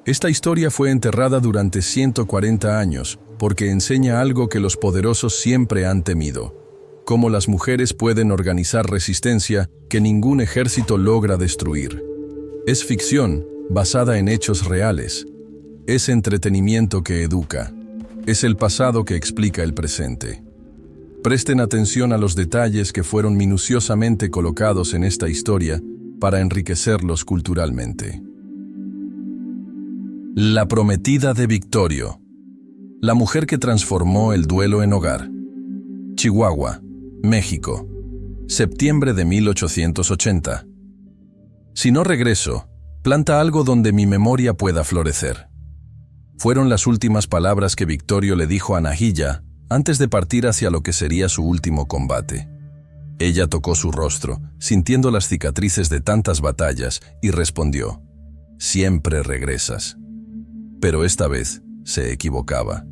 Esta historia fue enterrada durante 140 años porque enseña algo que los poderosos siempre han temido: cómo las mujeres pueden organizar resistencia que ningún ejército logra destruir. Es ficción basada en hechos reales. Es entretenimiento que educa. Es el pasado que explica el presente. Presten atención a los detalles que fueron minuciosamente colocados en esta historia para enriquecerlos culturalmente. La prometida de Victorio. La mujer que transformó el duelo en hogar. Chihuahua, México. Septiembre de 1880. Si no regreso, planta algo donde mi memoria pueda florecer. Fueron las últimas palabras que Victorio le dijo a Nahilla antes de partir hacia lo que sería su último combate. Ella tocó su rostro, sintiendo las cicatrices de tantas batallas, y respondió: «Siempre regresas». Pero esta vez se equivocaba.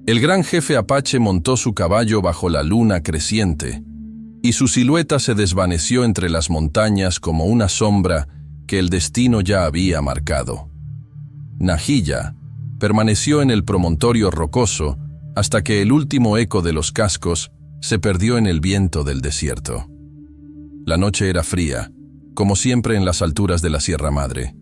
El gran jefe apache montó su caballo bajo la luna creciente, y su silueta se desvaneció entre las montañas como una sombra que el destino ya había marcado. Nahilla permaneció en el promontorio rocoso hasta que el último eco de los cascos se perdió en el viento del desierto. La noche era fría, como siempre en las alturas de la Sierra Madre.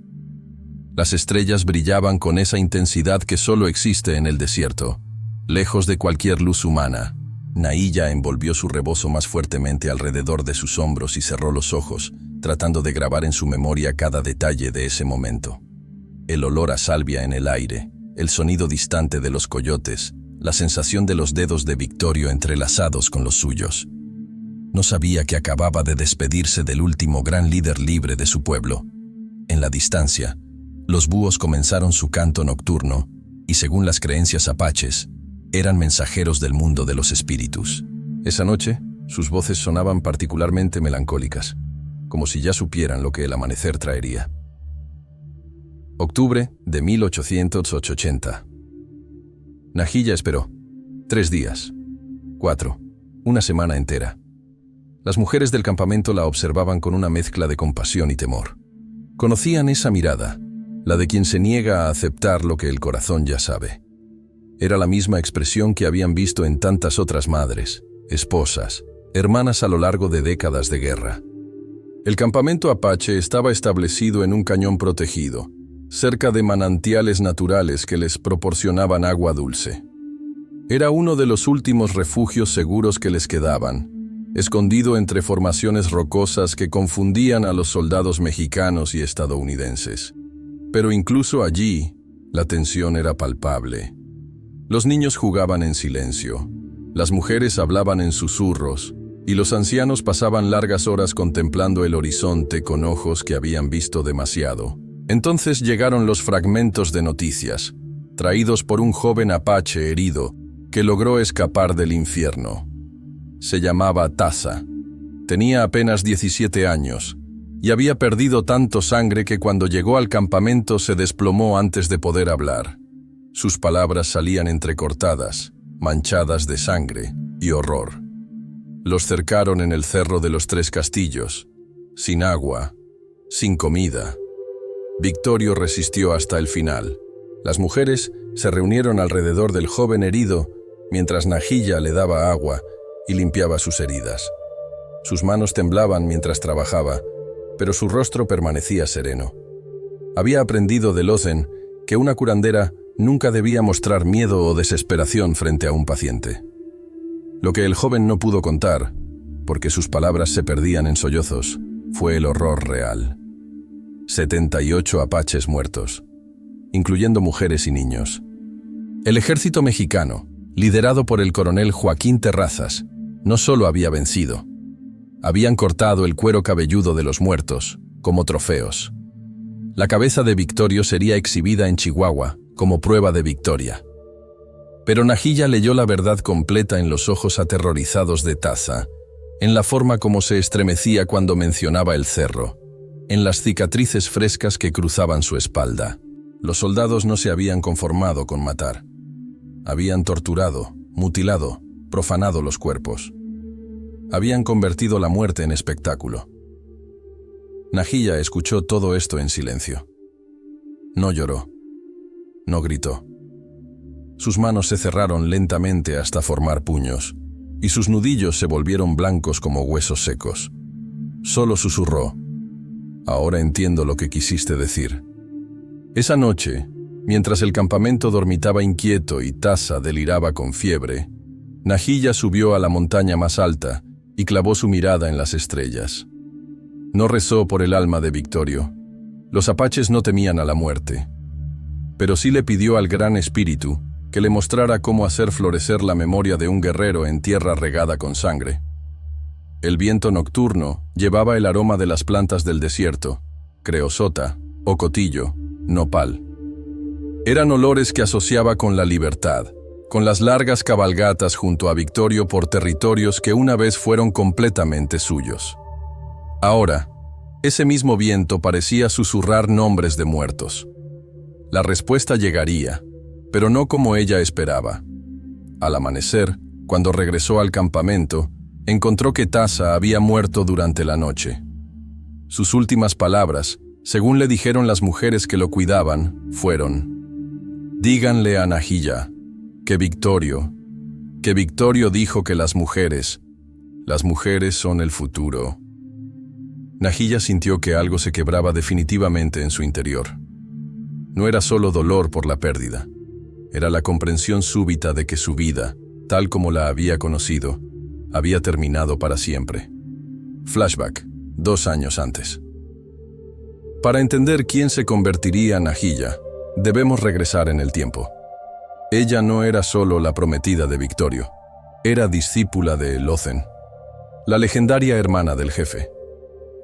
Las estrellas brillaban con esa intensidad que solo existe en el desierto, lejos de cualquier luz humana. Nahilla envolvió su rebozo más fuertemente alrededor de sus hombros y cerró los ojos, tratando de grabar en su memoria cada detalle de ese momento. El olor a salvia en el aire, el sonido distante de los coyotes, la sensación de los dedos de Victorio entrelazados con los suyos. No sabía que acababa de despedirse del último gran líder libre de su pueblo. En la distancia, los búhos comenzaron su canto nocturno y, según las creencias apaches, eran mensajeros del mundo de los espíritus. Esa noche, sus voces sonaban particularmente melancólicas, como si ya supieran lo que el amanecer traería. Octubre de 1880. Nahilla esperó. 3 días. 4. Una semana entera. Las mujeres del campamento la observaban con una mezcla de compasión y temor. Conocían esa mirada, la de quien se niega a aceptar lo que el corazón ya sabe. Era la misma expresión que habían visto en tantas otras madres, esposas, hermanas a lo largo de décadas de guerra. El campamento apache estaba establecido en un cañón protegido, cerca de manantiales naturales que les proporcionaban agua dulce. Era uno de los últimos refugios seguros que les quedaban, escondido entre formaciones rocosas que confundían a los soldados mexicanos y estadounidenses. Pero incluso allí, la tensión era palpable. Los niños jugaban en silencio, las mujeres hablaban en susurros, y los ancianos pasaban largas horas contemplando el horizonte con ojos que habían visto demasiado. Entonces llegaron los fragmentos de noticias, traídos por un joven apache herido que logró escapar del infierno. Se llamaba Taza. Tenía apenas 17 años y había perdido tanto sangre que cuando llegó al campamento se desplomó antes de poder hablar. Sus palabras salían entrecortadas, manchadas de sangre y horror. Los cercaron en el Cerro de los 3 Castillos, sin agua, sin comida. Victorio resistió hasta el final. Las mujeres se reunieron alrededor del joven herido mientras Nahilla le daba agua y limpiaba sus heridas. Sus manos temblaban mientras trabajaba, pero su rostro permanecía sereno. Había aprendido de Lozen que una curandera nunca debía mostrar miedo o desesperación frente a un paciente. Lo que el joven no pudo contar, porque sus palabras se perdían en sollozos, fue el horror real. 78 apaches muertos, incluyendo mujeres y niños. El ejército mexicano, liderado por el coronel Joaquín Terrazas, no solo había vencido, habían cortado el cuero cabelludo de los muertos, como trofeos. La cabeza de Victorio sería exhibida en Chihuahua, como prueba de victoria. Pero Nahilla leyó la verdad completa en los ojos aterrorizados de Taza, en la forma como se estremecía cuando mencionaba el cerro, en las cicatrices frescas que cruzaban su espalda. Los soldados no se habían conformado con matar. Habían torturado, mutilado, profanado los cuerpos. Habían convertido la muerte en espectáculo. Nahilla escuchó todo esto en silencio. No lloró, no gritó. Sus manos se cerraron lentamente hasta formar puños, y sus nudillos se volvieron blancos como huesos secos. Solo susurró: «Ahora entiendo lo que quisiste decir». Esa noche, mientras el campamento dormitaba inquieto y Tasa deliraba con fiebre, Nahilla subió a la montaña más alta y clavó su mirada en las estrellas. No rezó por el alma de Victorio. Los apaches no temían a la muerte, pero sí le pidió al Gran Espíritu que le mostrara cómo hacer florecer la memoria de un guerrero en tierra regada con sangre. El viento nocturno llevaba el aroma de las plantas del desierto, creosota, ocotillo, nopal. Eran olores que asociaba con la libertad, con las largas cabalgatas junto a Victorio por territorios que una vez fueron completamente suyos. Ahora, ese mismo viento parecía susurrar nombres de muertos. La respuesta llegaría, pero no como ella esperaba. Al amanecer, cuando regresó al campamento, encontró que Tasa había muerto durante la noche. Sus últimas palabras, según le dijeron las mujeres que lo cuidaban, fueron: «Díganle a Nahilla que Victorio dijo que las mujeres son el futuro». Nahilla sintió que algo se quebraba definitivamente en su interior. No era solo dolor por la pérdida, era la comprensión súbita de que su vida, tal como la había conocido, había terminado para siempre. Flashback, 2 años antes. Para entender quién se convertiría en Nahilla, debemos regresar en el tiempo. Ella no era solo la prometida de Victorio, era discípula de Lozen, la legendaria hermana del jefe.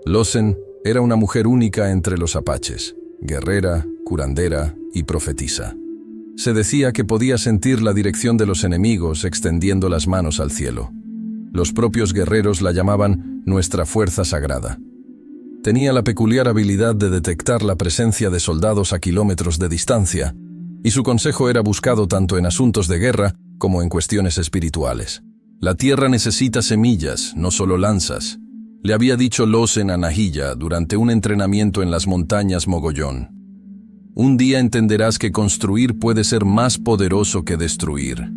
Lozen era una mujer única entre los apaches, guerrera, curandera y profetisa. Se decía que podía sentir la dirección de los enemigos extendiendo las manos al cielo. Los propios guerreros la llamaban nuestra fuerza sagrada. Tenía la peculiar habilidad de detectar la presencia de soldados a kilómetros de distancia, y su consejo era buscado tanto en asuntos de guerra como en cuestiones espirituales. La tierra necesita semillas, no solo lanzas, le había dicho Lozen a Nahilla durante un entrenamiento en las montañas Mogollón. Un día entenderás que construir puede ser más poderoso que destruir.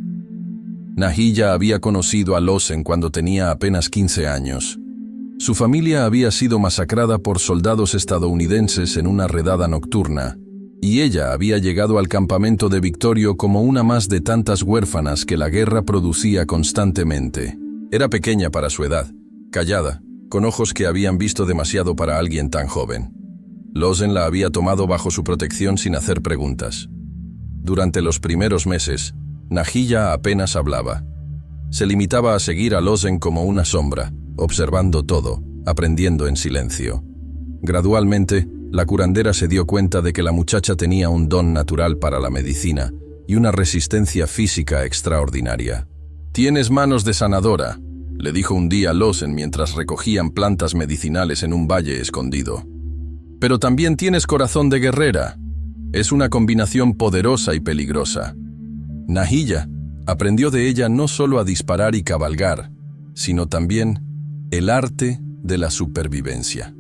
Nahilla había conocido a Lozen cuando tenía apenas 15 años. Su familia había sido masacrada por soldados estadounidenses en una redada nocturna, y ella había llegado al campamento de Victorio como una más de tantas huérfanas que la guerra producía constantemente. Era pequeña para su edad, callada, con ojos que habían visto demasiado para alguien tan joven. Lozen la había tomado bajo su protección sin hacer preguntas. Durante los primeros meses, Nahilla apenas hablaba. Se limitaba a seguir a Lozen como una sombra, observando todo, aprendiendo en silencio. Gradualmente, la curandera se dio cuenta de que la muchacha tenía un don natural para la medicina y una resistencia física extraordinaria. «Tienes manos de sanadora», le dijo un día Lozen mientras recogían plantas medicinales en un valle escondido. «Pero también tienes corazón de guerrera. Es una combinación poderosa y peligrosa». Nahilla aprendió de ella no solo a disparar y cabalgar, sino también el arte de la supervivencia.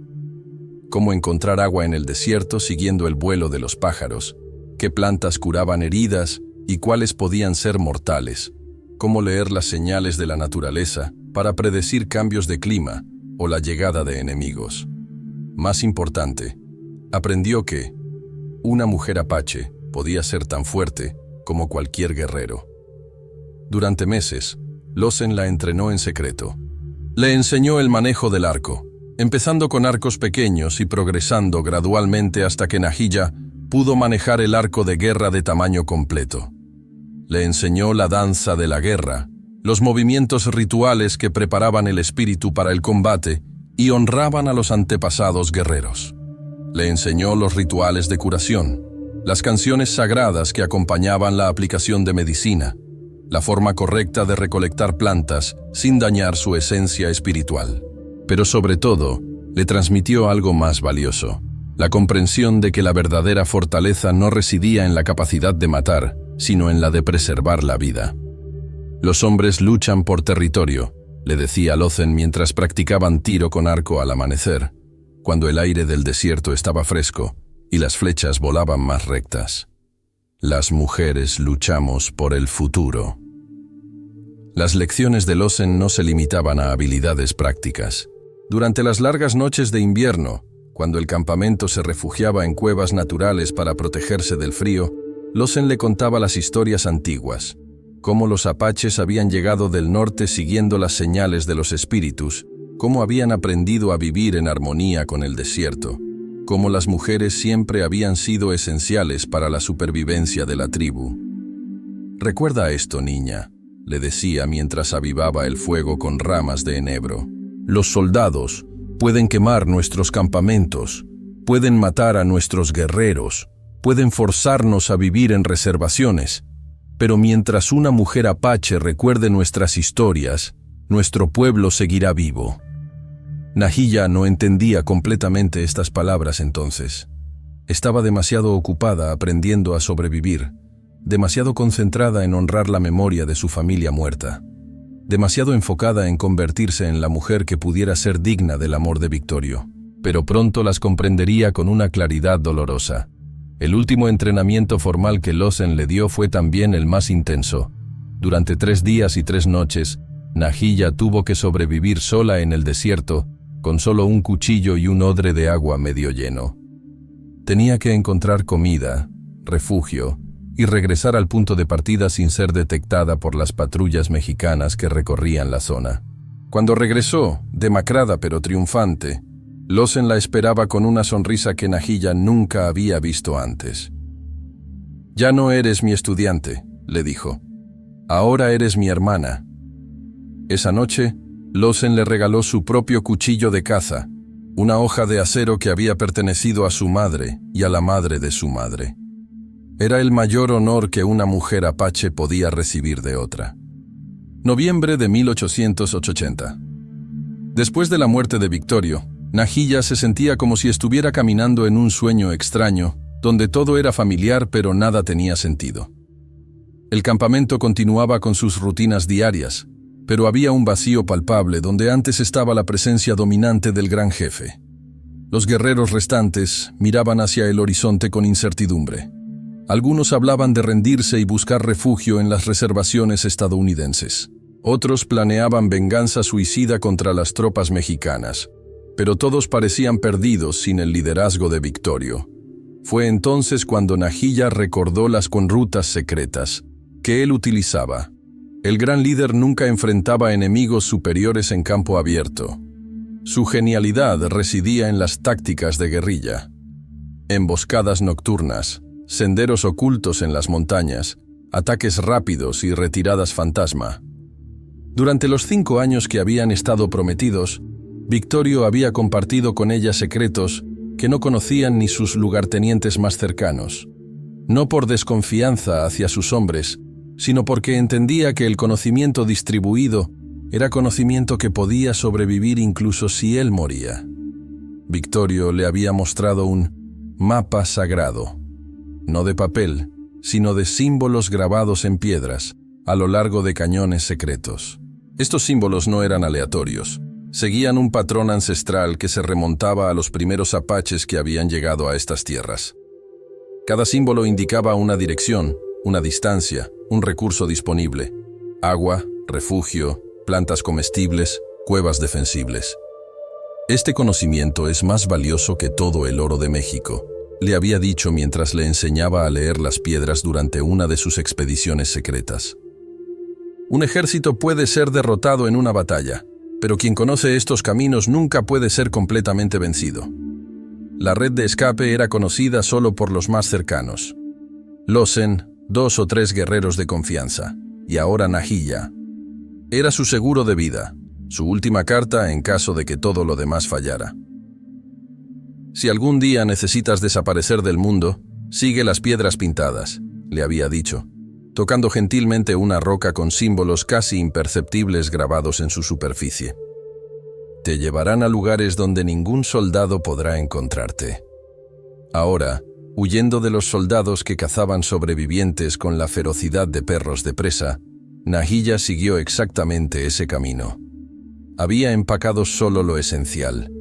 Cómo encontrar agua en el desierto siguiendo el vuelo de los pájaros, qué plantas curaban heridas y cuáles podían ser mortales, cómo leer las señales de la naturaleza para predecir cambios de clima o la llegada de enemigos. Más importante, aprendió que una mujer apache podía ser tan fuerte como cualquier guerrero. Durante meses, Lozen la entrenó en secreto. Le enseñó el manejo del arco, empezando con arcos pequeños y progresando gradualmente hasta que Nahilla pudo manejar el arco de guerra de tamaño completo. Le enseñó la danza de la guerra, los movimientos rituales que preparaban el espíritu para el combate y honraban a los antepasados guerreros. Le enseñó los rituales de curación, las canciones sagradas que acompañaban la aplicación de medicina, la forma correcta de recolectar plantas sin dañar su esencia espiritual. Pero sobre todo, le transmitió algo más valioso, la comprensión de que la verdadera fortaleza no residía en la capacidad de matar, sino en la de preservar la vida. Los hombres luchan por territorio, le decía Lozen mientras practicaban tiro con arco al amanecer, cuando el aire del desierto estaba fresco y las flechas volaban más rectas. Las mujeres luchamos por el futuro. Las lecciones de Lawson no se limitaban a habilidades prácticas. Durante las largas noches de invierno, cuando el campamento se refugiaba en cuevas naturales para protegerse del frío, Lawson le contaba las historias antiguas, cómo los apaches habían llegado del norte siguiendo las señales de los espíritus, cómo habían aprendido a vivir en armonía con el desierto, cómo las mujeres siempre habían sido esenciales para la supervivencia de la tribu. «Recuerda esto, niña», le decía mientras avivaba el fuego con ramas de enebro. «Los soldados pueden quemar nuestros campamentos, pueden matar a nuestros guerreros, pueden forzarnos a vivir en reservaciones, pero mientras una mujer apache recuerde nuestras historias, nuestro pueblo seguirá vivo». Nahilla no entendía completamente estas palabras entonces. Estaba demasiado ocupada aprendiendo a sobrevivir, demasiado concentrada en honrar la memoria de su familia muerta, demasiado enfocada en convertirse en la mujer que pudiera ser digna del amor de Victorio. Pero pronto las comprendería con una claridad dolorosa. El último entrenamiento formal que Lawson le dio fue también el más intenso. Durante 3 días y 3 noches, Nahilla tuvo que sobrevivir sola en el desierto, con solo un cuchillo y un odre de agua medio lleno. Tenía que encontrar comida, refugio, y regresar al punto de partida sin ser detectada por las patrullas mexicanas que recorrían la zona. Cuando regresó, demacrada pero triunfante, Lawson la esperaba con una sonrisa que Nahilla nunca había visto antes. «Ya no eres mi estudiante», le dijo. «Ahora eres mi hermana». Esa noche, Lawson le regaló su propio cuchillo de caza, una hoja de acero que había pertenecido a su madre y a la madre de su madre. Era el mayor honor que una mujer apache podía recibir de otra. Noviembre de 1880. Después de la muerte de Victorio, Nahilla se sentía como si estuviera caminando en un sueño extraño, donde todo era familiar pero nada tenía sentido. El campamento continuaba con sus rutinas diarias, pero había un vacío palpable donde antes estaba la presencia dominante del gran jefe. Los guerreros restantes miraban hacia el horizonte con incertidumbre. Algunos hablaban de rendirse y buscar refugio en las reservaciones estadounidenses. Otros planeaban venganza suicida contra las tropas mexicanas, pero todos parecían perdidos sin el liderazgo de Victorio. Fue entonces cuando Nahilla recordó las conrutas secretas que él utilizaba. El gran líder nunca enfrentaba enemigos superiores en campo abierto. Su genialidad residía en las tácticas de guerrilla. Emboscadas nocturnas, senderos ocultos en las montañas, ataques rápidos y retiradas fantasma. Durante los 5 años que habían estado prometidos, Victorio había compartido con ella secretos que no conocían ni sus lugartenientes más cercanos. No por desconfianza hacia sus hombres, sino porque entendía que el conocimiento distribuido era conocimiento que podía sobrevivir incluso si él moría. Victorio le había mostrado un mapa sagrado, no de papel, sino de símbolos grabados en piedras, a lo largo de cañones secretos. Estos símbolos no eran aleatorios, seguían un patrón ancestral que se remontaba a los primeros apaches que habían llegado a estas tierras. Cada símbolo indicaba una dirección, una distancia, un recurso disponible: agua, refugio, plantas comestibles, cuevas defensibles. «Este conocimiento es más valioso que todo el oro de México», le había dicho mientras le enseñaba a leer las piedras durante una de sus expediciones secretas. «Un ejército puede ser derrotado en una batalla, pero quien conoce estos caminos nunca puede ser completamente vencido». La red de escape era conocida solo por los más cercanos. Lawson, 2 o 3 guerreros de confianza, y ahora Nahilla. Era su seguro de vida, su última carta en caso de que todo lo demás fallara. «Si algún día necesitas desaparecer del mundo, sigue las piedras pintadas», le había dicho, tocando gentilmente una roca con símbolos casi imperceptibles grabados en su superficie. «Te llevarán a lugares donde ningún soldado podrá encontrarte». Ahora, huyendo de los soldados que cazaban sobrevivientes con la ferocidad de perros de presa, Nahilla siguió exactamente ese camino. Había empacado solo lo esencial: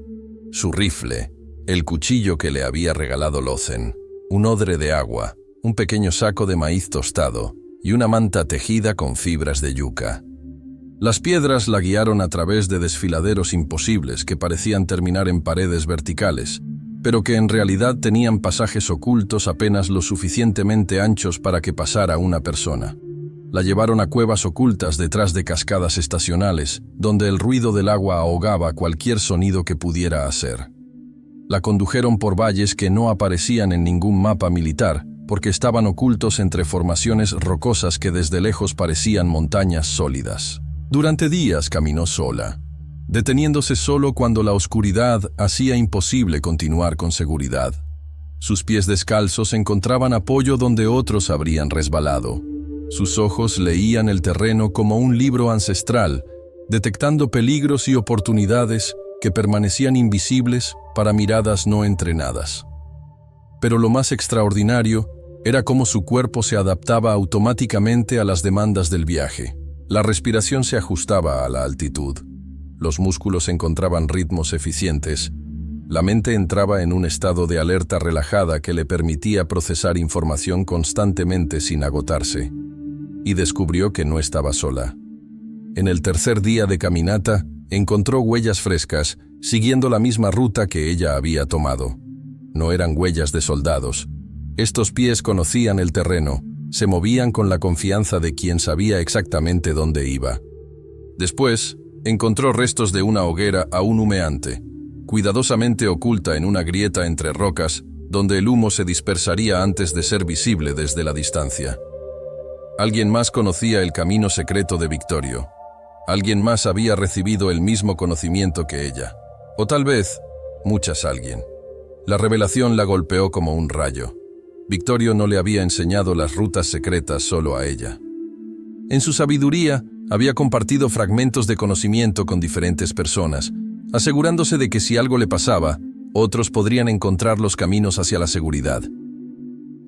su rifle, el cuchillo que le había regalado Lawson, un odre de agua, un pequeño saco de maíz tostado y una manta tejida con fibras de yuca. Las piedras la guiaron a través de desfiladeros imposibles que parecían terminar en paredes verticales, pero que en realidad tenían pasajes ocultos apenas lo suficientemente anchos para que pasara una persona. La llevaron a cuevas ocultas detrás de cascadas estacionales, donde el ruido del agua ahogaba cualquier sonido que pudiera hacer. La condujeron por valles que no aparecían en ningún mapa militar, porque estaban ocultos entre formaciones rocosas que desde lejos parecían montañas sólidas. Durante días caminó sola, deteniéndose solo cuando la oscuridad hacía imposible continuar con seguridad. Sus pies descalzos encontraban apoyo donde otros habrían resbalado. Sus ojos leían el terreno como un libro ancestral, detectando peligros y oportunidades que permanecían invisibles para miradas no entrenadas. Pero lo más extraordinario era cómo su cuerpo se adaptaba automáticamente a las demandas del viaje. La respiración se ajustaba a la altitud. Los músculos encontraban ritmos eficientes. La mente entraba en un estado de alerta relajada que le permitía procesar información constantemente sin agotarse. Y descubrió que no estaba sola. En el tercer día de caminata, encontró huellas frescas, siguiendo la misma ruta que ella había tomado. No eran huellas de soldados. Estos pies conocían el terreno, se movían con la confianza de quien sabía exactamente dónde iba. Después, encontró restos de una hoguera aún humeante, cuidadosamente oculta en una grieta entre rocas, donde el humo se dispersaría antes de ser visible desde la distancia. Alguien más conocía el camino secreto de Victorio. Alguien más había recibido el mismo conocimiento que ella. O tal vez, alguien. La revelación la golpeó como un rayo. Victorio no le había enseñado las rutas secretas solo a ella. En su sabiduría, había compartido fragmentos de conocimiento con diferentes personas, asegurándose de que si algo le pasaba, otros podrían encontrar los caminos hacia la seguridad.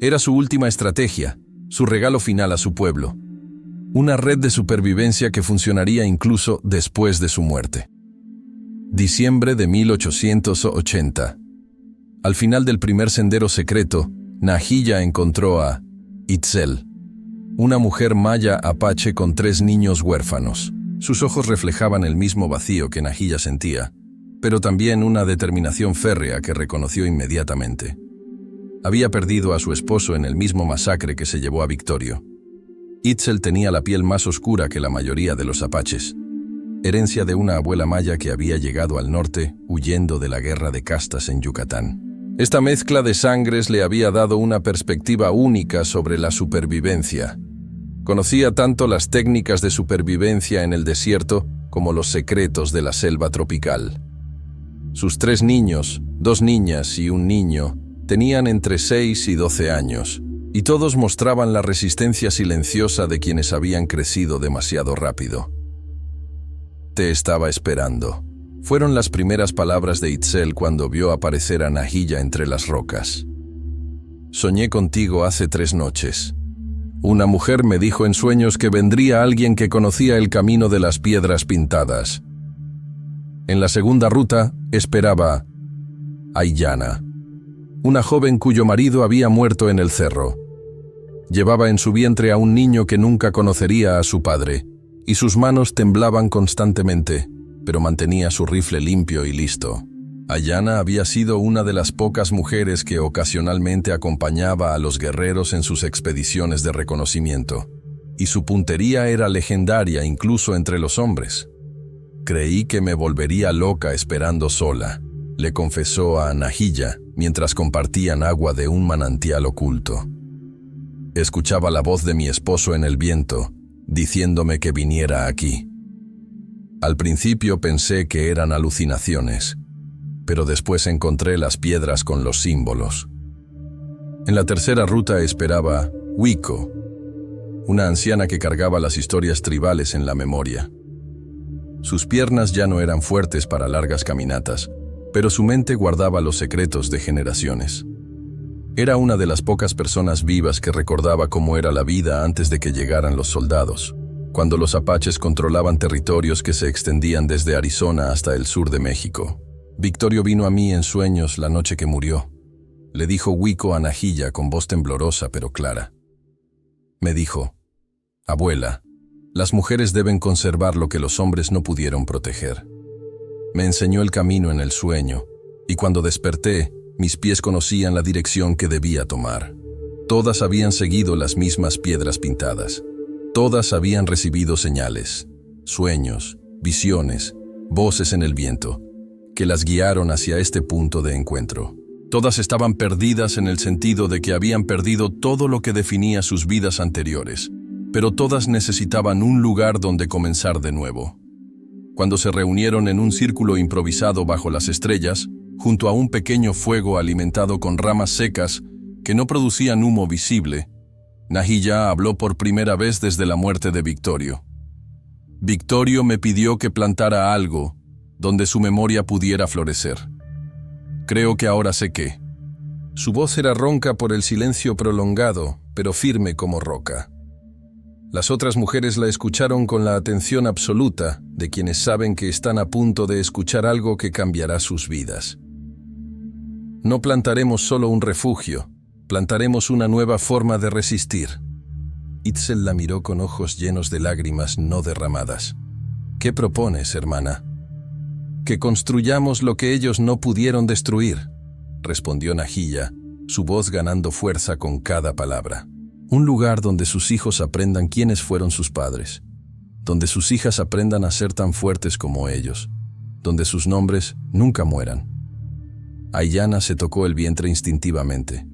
Era su última estrategia, su regalo final a su pueblo. Una red de supervivencia que funcionaría incluso después de su muerte. Diciembre de 1880. Al final del primer sendero secreto, Nahilla encontró a Itzel, una mujer maya apache con 3 niños huérfanos. Sus ojos reflejaban el mismo vacío que Nahilla sentía, pero también una determinación férrea que reconoció inmediatamente. Había perdido a su esposo en el mismo masacre que se llevó a Victorio. Itzel tenía la piel más oscura que la mayoría de los apaches, herencia de una abuela maya que había llegado al norte huyendo de la guerra de castas en Yucatán. Esta mezcla de sangres le había dado una perspectiva única sobre la supervivencia. Conocía tanto las técnicas de supervivencia en el desierto como los secretos de la selva tropical. Sus 3 niños, 2 niñas y un niño, tenían entre 6 y 12 años, y todos mostraban la resistencia silenciosa de quienes habían crecido demasiado rápido. Te estaba esperando. Fueron las primeras palabras de Itzel cuando vio aparecer a Nahilla entre las rocas. Soñé contigo hace 3 noches. Una mujer me dijo en sueños que vendría alguien que conocía el camino de las piedras pintadas. En la segunda ruta esperaba Aiyana, una joven cuyo marido había muerto en el cerro. Llevaba en su vientre a un niño que nunca conocería a su padre, y sus manos temblaban constantemente, pero mantenía su rifle limpio y listo. Aiyana había sido una de las pocas mujeres que ocasionalmente acompañaba a los guerreros en sus expediciones de reconocimiento, y su puntería era legendaria incluso entre los hombres. Creí que me volvería loca esperando sola, le confesó a Nahilla mientras compartían agua de un manantial oculto. Escuchaba la voz de mi esposo en el viento, diciéndome que viniera aquí. Al principio pensé que eran alucinaciones, pero después encontré las piedras con los símbolos. En la tercera ruta esperaba Wiko, una anciana que cargaba las historias tribales en la memoria. Sus piernas ya no eran fuertes para largas caminatas, pero su mente guardaba los secretos de generaciones. Era una de las pocas personas vivas que recordaba cómo era la vida antes de que llegaran los soldados, cuando los apaches controlaban territorios que se extendían desde Arizona hasta el sur de México. Victorio vino a mí en sueños la noche que murió. le dijo Wiko a Nahilla con voz temblorosa pero clara. Me dijo, abuela, las mujeres deben conservar lo que los hombres no pudieron proteger. Me enseñó el camino en el sueño, y cuando desperté, mis pies conocían la dirección que debía tomar. Todas habían seguido las mismas piedras pintadas. Todas habían recibido señales, sueños, visiones, voces en el viento, que las guiaron hacia este punto de encuentro. Todas estaban perdidas en el sentido de que habían perdido todo lo que definía sus vidas anteriores, pero todas necesitaban un lugar donde comenzar de nuevo. Cuando se reunieron en un círculo improvisado bajo las estrellas, junto a un pequeño fuego alimentado con ramas secas que no producían humo visible, Nahilla habló por primera vez desde la muerte de Victorio. Victorio me pidió que plantara algo donde su memoria pudiera florecer. Creo que ahora sé qué. Su voz era ronca por el silencio prolongado, pero firme como roca. Las otras mujeres la escucharon con la atención absoluta de quienes saben que están a punto de escuchar algo que cambiará sus vidas. No plantaremos solo un refugio, plantaremos una nueva forma de resistir. Itzel la miró con ojos llenos de lágrimas no derramadas. ¿Qué propones, hermana? Que construyamos lo que ellos no pudieron destruir, respondió Nahilla, su voz ganando fuerza con cada palabra. Un lugar donde sus hijos aprendan quiénes fueron sus padres, donde sus hijas aprendan a ser tan fuertes como ellos, donde sus nombres nunca mueran. Aiyana se tocó el vientre instintivamente.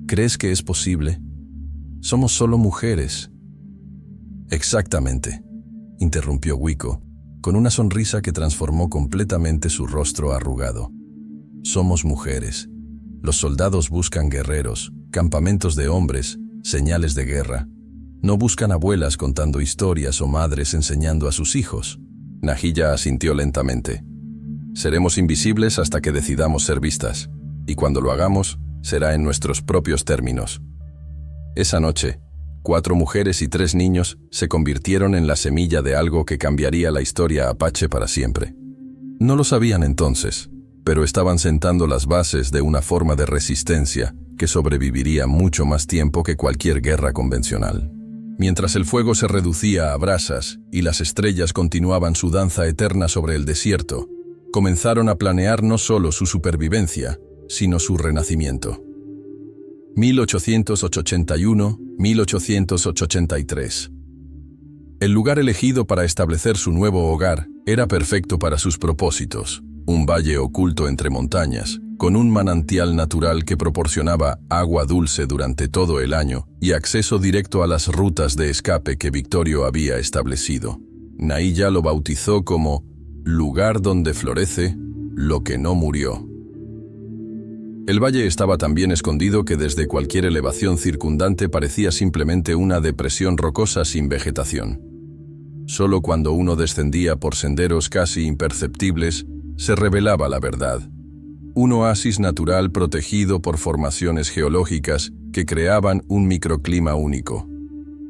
¿Crees que es posible? Somos solo mujeres. Exactamente, interrumpió Wiko, con una sonrisa que transformó completamente su rostro arrugado. Somos mujeres. Los soldados buscan guerreros, campamentos de hombres, señales de guerra. No buscan abuelas contando historias o madres enseñando a sus hijos. Nahilla asintió lentamente. Seremos invisibles hasta que decidamos ser vistas, y cuando lo hagamos, será en nuestros propios términos. Esa noche, 4 mujeres y 3 niños se convirtieron en la semilla de algo que cambiaría la historia apache para siempre. No lo sabían entonces, pero estaban sentando las bases de una forma de resistencia que sobreviviría mucho más tiempo que cualquier guerra convencional. Mientras el fuego se reducía a brasas y las estrellas continuaban su danza eterna sobre el desierto, comenzaron a planear no solo su supervivencia, sino su renacimiento. 1881-1883. El lugar elegido para establecer su nuevo hogar era perfecto para sus propósitos, un valle oculto entre montañas, con un manantial natural que proporcionaba agua dulce durante todo el año y acceso directo a las rutas de escape que Victorio había establecido. Nahilla lo bautizó como lugar donde florece lo que no murió. El valle estaba tan bien escondido que desde cualquier elevación circundante parecía simplemente una depresión rocosa sin vegetación. Solo cuando uno descendía por senderos casi imperceptibles, se revelaba la verdad. Un oasis natural protegido por formaciones geológicas que creaban un microclima único.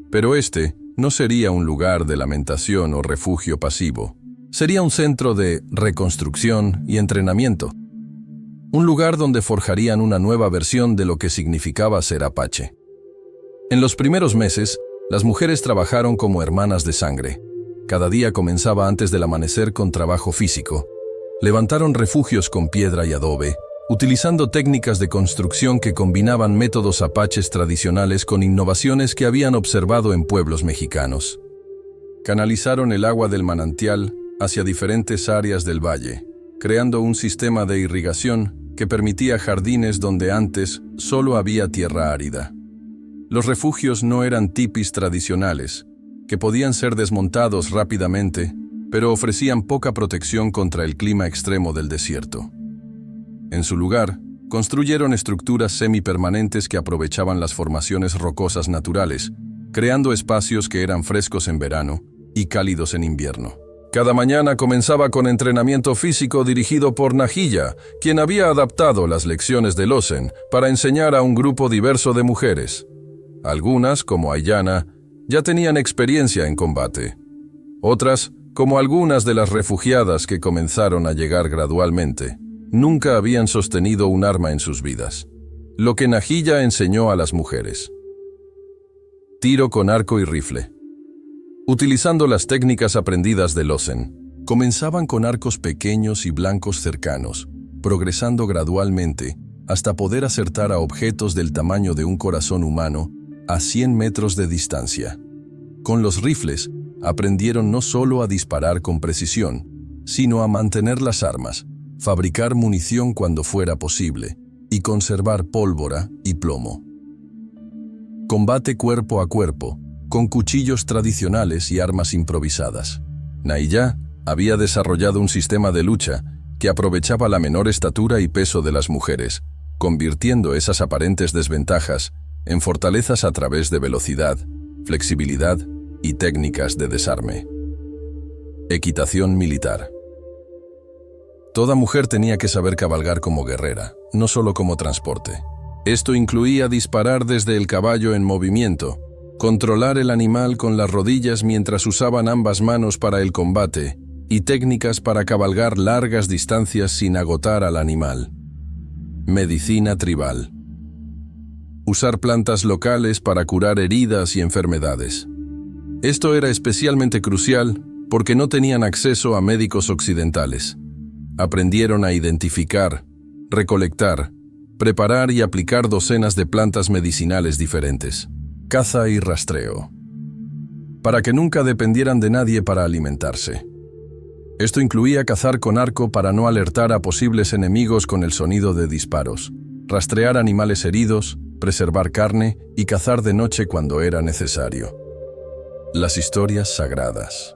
Pero este no sería un lugar de lamentación o refugio pasivo. Sería un centro de reconstrucción y entrenamiento. Un lugar donde forjarían una nueva versión de lo que significaba ser apache. En los primeros meses, las mujeres trabajaron como hermanas de sangre. Cada día comenzaba antes del amanecer con trabajo físico. Levantaron refugios con piedra y adobe, utilizando técnicas de construcción que combinaban métodos apaches tradicionales con innovaciones que habían observado en pueblos mexicanos. Canalizaron el agua del manantial hacia diferentes áreas del valle, creando un sistema de irrigación que permitía jardines donde antes solo había tierra árida. Los refugios no eran tipis tradicionales, que podían ser desmontados rápidamente, pero ofrecían poca protección contra el clima extremo del desierto. En su lugar, construyeron estructuras semipermanentes que aprovechaban las formaciones rocosas naturales, creando espacios que eran frescos en verano y cálidos en invierno. Cada mañana comenzaba con entrenamiento físico dirigido por Nahilla, quien había adaptado las lecciones de Lozen para enseñar a un grupo diverso de mujeres. Algunas, como Aiyana, ya tenían experiencia en combate. Otras, como algunas de las refugiadas que comenzaron a llegar gradualmente, nunca habían sostenido un arma en sus vidas. Lo que Nahilla enseñó a las mujeres. Tiro con arco y rifle. Utilizando las técnicas aprendidas de Lawson, comenzaban con arcos pequeños y blancos cercanos, progresando gradualmente hasta poder acertar a objetos del tamaño de un corazón humano a 100 metros de distancia. Con los rifles, aprendieron no solo a disparar con precisión, sino a mantener las armas, fabricar munición cuando fuera posible y conservar pólvora y plomo. Combate cuerpo a cuerpo, con cuchillos tradicionales y armas improvisadas. Nahilla había desarrollado un sistema de lucha que aprovechaba la menor estatura y peso de las mujeres, convirtiendo esas aparentes desventajas en fortalezas a través de velocidad, flexibilidad y técnicas de desarme. Equitación militar. Toda mujer tenía que saber cabalgar como guerrera, no solo como transporte. Esto incluía disparar desde el caballo en movimiento, controlar el animal con las rodillas mientras usaban ambas manos para el combate, y técnicas para cabalgar largas distancias sin agotar al animal. Medicina tribal. Usar plantas locales para curar heridas y enfermedades. Esto era especialmente crucial porque no tenían acceso a médicos occidentales. Aprendieron a identificar, recolectar, preparar y aplicar docenas de plantas medicinales diferentes. Caza y rastreo. Para que nunca dependieran de nadie para alimentarse. Esto incluía cazar con arco para no alertar a posibles enemigos con el sonido de disparos, rastrear animales heridos, preservar carne y cazar de noche cuando era necesario. Las historias sagradas.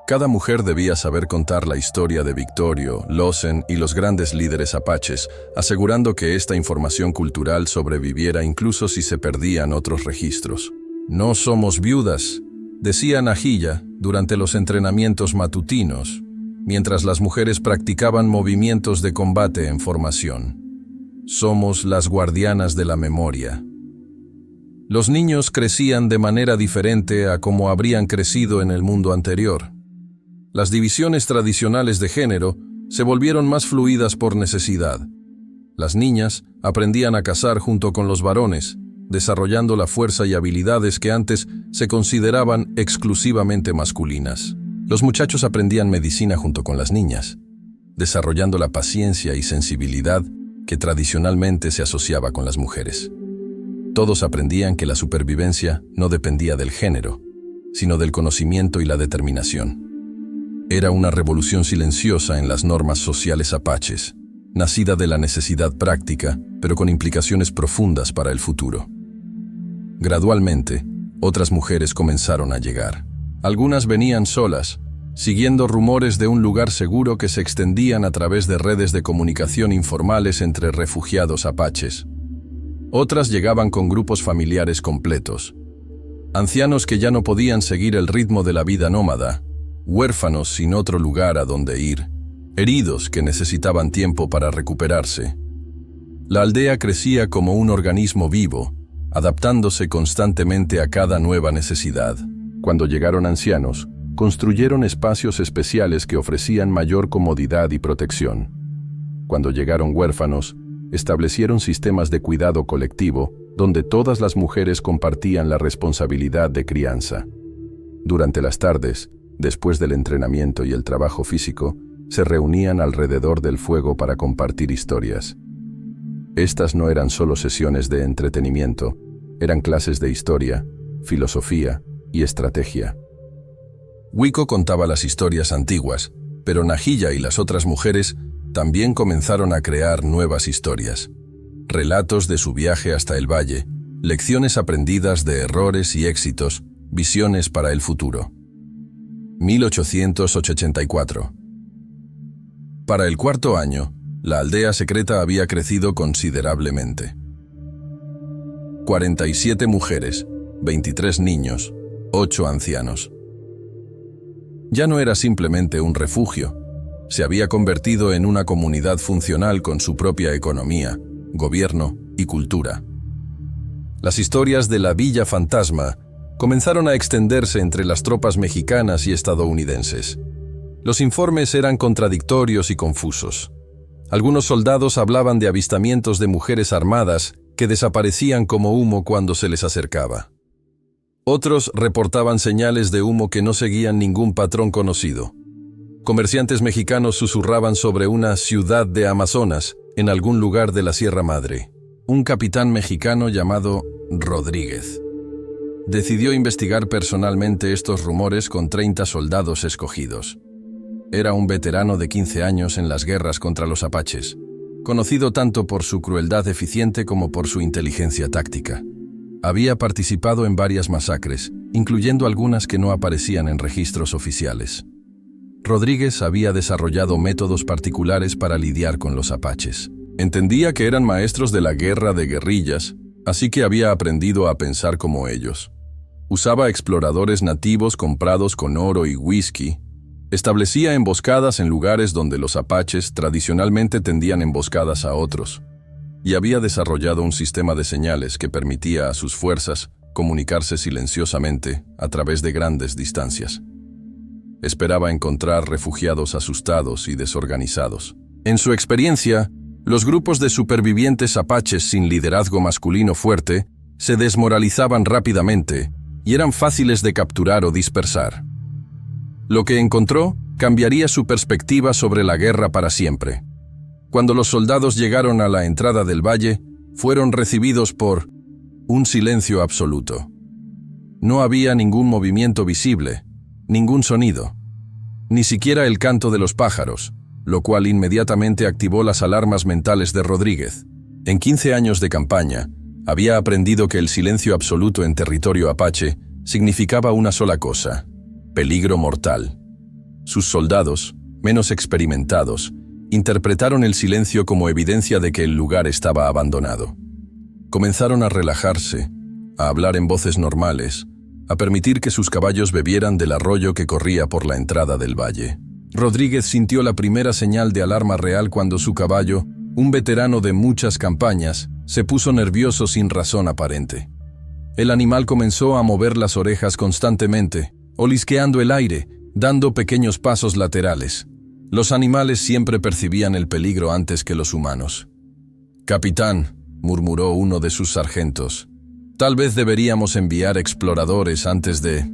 Cada mujer debía saber contar la historia de Victorio, Lawson y los grandes líderes apaches, asegurando que esta información cultural sobreviviera incluso si se perdían otros registros. No somos viudas, decía Nahilla durante los entrenamientos matutinos, mientras las mujeres practicaban movimientos de combate en formación. Somos las guardianas de la memoria. Los niños crecían de manera diferente a como habrían crecido en el mundo anterior. Las divisiones tradicionales de género se volvieron más fluidas por necesidad. Las niñas aprendían a cazar junto con los varones, desarrollando la fuerza y habilidades que antes se consideraban exclusivamente masculinas. Los muchachos aprendían medicina junto con las niñas, desarrollando la paciencia y sensibilidad que tradicionalmente se asociaba con las mujeres. Todos aprendían que la supervivencia no dependía del género, sino del conocimiento y la determinación. Era una revolución silenciosa en las normas sociales apaches, nacida de la necesidad práctica, pero con implicaciones profundas para el futuro. Gradualmente, otras mujeres comenzaron a llegar. Algunas venían solas, siguiendo rumores de un lugar seguro que se extendían a través de redes de comunicación informales entre refugiados apaches. Otras llegaban con grupos familiares completos. Ancianos que ya no podían seguir el ritmo de la vida nómada, huérfanos sin otro lugar a donde ir, heridos que necesitaban tiempo para recuperarse. La aldea crecía como un organismo vivo, adaptándose constantemente a cada nueva necesidad. Cuando llegaron ancianos, construyeron espacios especiales que ofrecían mayor comodidad y protección. Cuando llegaron huérfanos, establecieron sistemas de cuidado colectivo donde todas las mujeres compartían la responsabilidad de crianza. Durante las tardes, después del entrenamiento y el trabajo físico, se reunían alrededor del fuego para compartir historias. Estas no eran solo sesiones de entretenimiento, eran clases de historia, filosofía y estrategia. Wiko contaba las historias antiguas, pero Nahilla y las otras mujeres también comenzaron a crear nuevas historias. Relatos de su viaje hasta el valle, lecciones aprendidas de errores y éxitos, visiones para el futuro. 1884. Para el cuarto año, la aldea secreta había crecido considerablemente. 47 mujeres, 23 niños, 8 ancianos. Ya no era simplemente un refugio, se había convertido en una comunidad funcional con su propia economía, gobierno y cultura. Las historias de la Villa Fantasma comenzaron a extenderse entre las tropas mexicanas y estadounidenses. Los informes eran contradictorios y confusos. Algunos soldados hablaban de avistamientos de mujeres armadas que desaparecían como humo cuando se les acercaba. Otros reportaban señales de humo que no seguían ningún patrón conocido. Comerciantes mexicanos susurraban sobre una ciudad de Amazonas en algún lugar de la Sierra Madre. Un capitán mexicano llamado Rodríguez decidió investigar personalmente estos rumores con 30 soldados escogidos. Era un veterano de 15 años en las guerras contra los apaches, conocido tanto por su crueldad eficiente como por su inteligencia táctica. Había participado en varias masacres, incluyendo algunas que no aparecían en registros oficiales. Rodríguez había desarrollado métodos particulares para lidiar con los apaches. Entendía que eran maestros de la guerra de guerrillas, así que había aprendido a pensar como ellos. Usaba exploradores nativos comprados con oro y whisky. Establecía emboscadas en lugares donde los apaches tradicionalmente tendían emboscadas a otros. Y había desarrollado un sistema de señales que permitía a sus fuerzas comunicarse silenciosamente a través de grandes distancias. Esperaba encontrar refugiados asustados y desorganizados. En su experiencia, los grupos de supervivientes apaches sin liderazgo masculino fuerte se desmoralizaban rápidamente y eran fáciles de capturar o dispersar. Lo que encontró cambiaría su perspectiva sobre la guerra para siempre. Cuando los soldados llegaron a la entrada del valle, fueron recibidos por un silencio absoluto. No había ningún movimiento visible, ningún sonido, ni siquiera el canto de los pájaros, lo cual inmediatamente activó las alarmas mentales de Rodríguez. En 15 años de campaña, había aprendido que el silencio absoluto en territorio apache significaba una sola cosa: peligro mortal. Sus soldados, menos experimentados, interpretaron el silencio como evidencia de que el lugar estaba abandonado. Comenzaron a relajarse, a hablar en voces normales, a permitir que sus caballos bebieran del arroyo que corría por la entrada del valle. Rodríguez sintió la primera señal de alarma real cuando su caballo, un veterano de muchas campañas, se puso nervioso sin razón aparente. El animal comenzó a mover las orejas constantemente, olisqueando el aire, dando pequeños pasos laterales. Los animales siempre percibían el peligro antes que los humanos. «Capitán», murmuró uno de sus sargentos, «tal vez deberíamos enviar exploradores antes de...».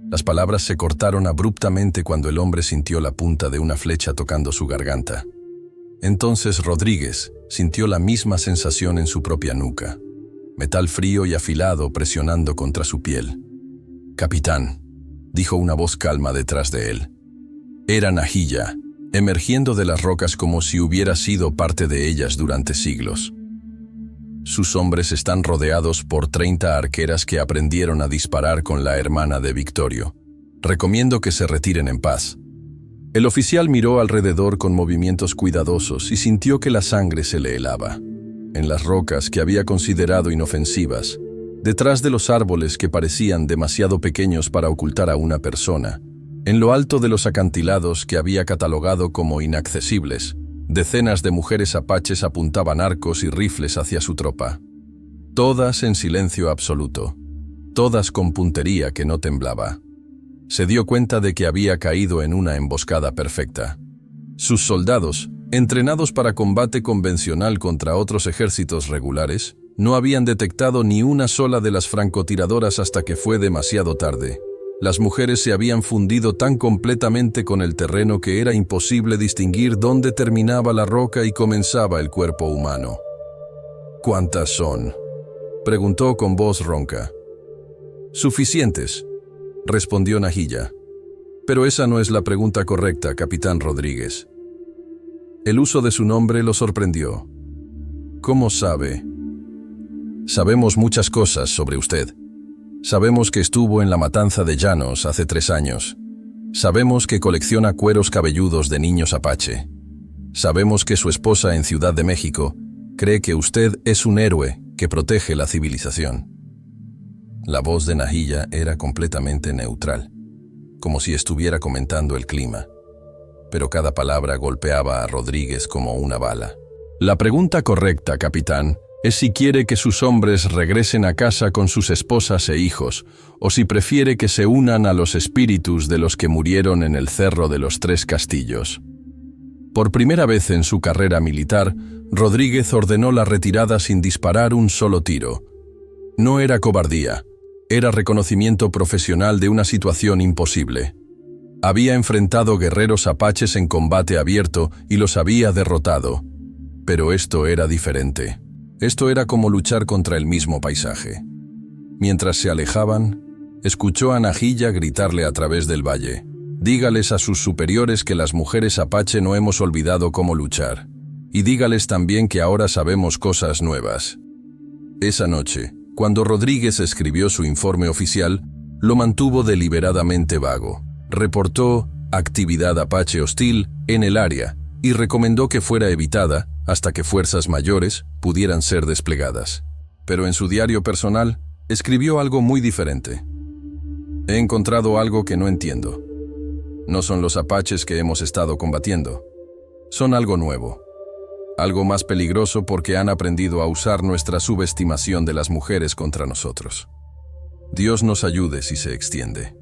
Las palabras se cortaron abruptamente cuando el hombre sintió la punta de una flecha tocando su garganta. Entonces Rodríguez sintió la misma sensación en su propia nuca, metal frío y afilado presionando contra su piel. «Capitán», dijo una voz calma detrás de él. Era Nahilla, emergiendo de las rocas como si hubiera sido parte de ellas durante siglos. Sus hombres están rodeados por 30 arqueras que aprendieron a disparar con la hermana de Victorio. Recomiendo que se retiren en paz. El oficial miró alrededor con movimientos cuidadosos y sintió que la sangre se le helaba. En las rocas que había considerado inofensivas, detrás de los árboles que parecían demasiado pequeños para ocultar a una persona, en lo alto de los acantilados que había catalogado como inaccesibles, decenas de mujeres apaches apuntaban arcos y rifles hacia su tropa. Todas en silencio absoluto, todas con puntería que no temblaba. Se dio cuenta de que había caído en una emboscada perfecta. Sus soldados, entrenados para combate convencional contra otros ejércitos regulares, no habían detectado ni una sola de las francotiradoras hasta que fue demasiado tarde. Las mujeres se habían fundido tan completamente con el terreno que era imposible distinguir dónde terminaba la roca y comenzaba el cuerpo humano. «¿Cuántas son?», preguntó con voz ronca. «Suficientes», respondió Nahilla. «Pero esa no es la pregunta correcta, capitán Rodríguez». El uso de su nombre lo sorprendió. «¿Cómo sabe?». «Sabemos muchas cosas sobre usted. Sabemos que estuvo en la matanza de Llanos hace 3 años. Sabemos que colecciona cueros cabelludos de niños apache. Sabemos que su esposa en Ciudad de México cree que usted es un héroe que protege la civilización». La voz de Nahilla era completamente neutral, como si estuviera comentando el clima. Pero cada palabra golpeaba a Rodríguez como una bala. «La pregunta correcta, capitán, es si quiere que sus hombres regresen a casa con sus esposas e hijos, o si prefiere que se unan a los espíritus de los que murieron en el Cerro de los 3 Castillos». Por primera vez en su carrera militar, Rodríguez ordenó la retirada sin disparar un solo tiro. No era cobardía, era reconocimiento profesional de una situación imposible. Había enfrentado guerreros apaches en combate abierto y los había derrotado. Pero esto era diferente. Esto era como luchar contra el mismo paisaje. Mientras se alejaban, escuchó a Nahilla gritarle a través del valle: «Dígales a sus superiores que las mujeres apache no hemos olvidado cómo luchar. Y dígales también que ahora sabemos cosas nuevas». Esa noche, cuando Rodríguez escribió su informe oficial, lo mantuvo deliberadamente vago. Reportó actividad apache hostil en el área y recomendó que fuera evitada hasta que fuerzas mayores pudieran ser desplegadas. Pero en su diario personal, escribió algo muy diferente. «He encontrado algo que no entiendo. No son los apaches que hemos estado combatiendo. Son algo nuevo. Algo más peligroso porque han aprendido a usar nuestra subestimación de las mujeres contra nosotros. Dios nos ayude si se extiende».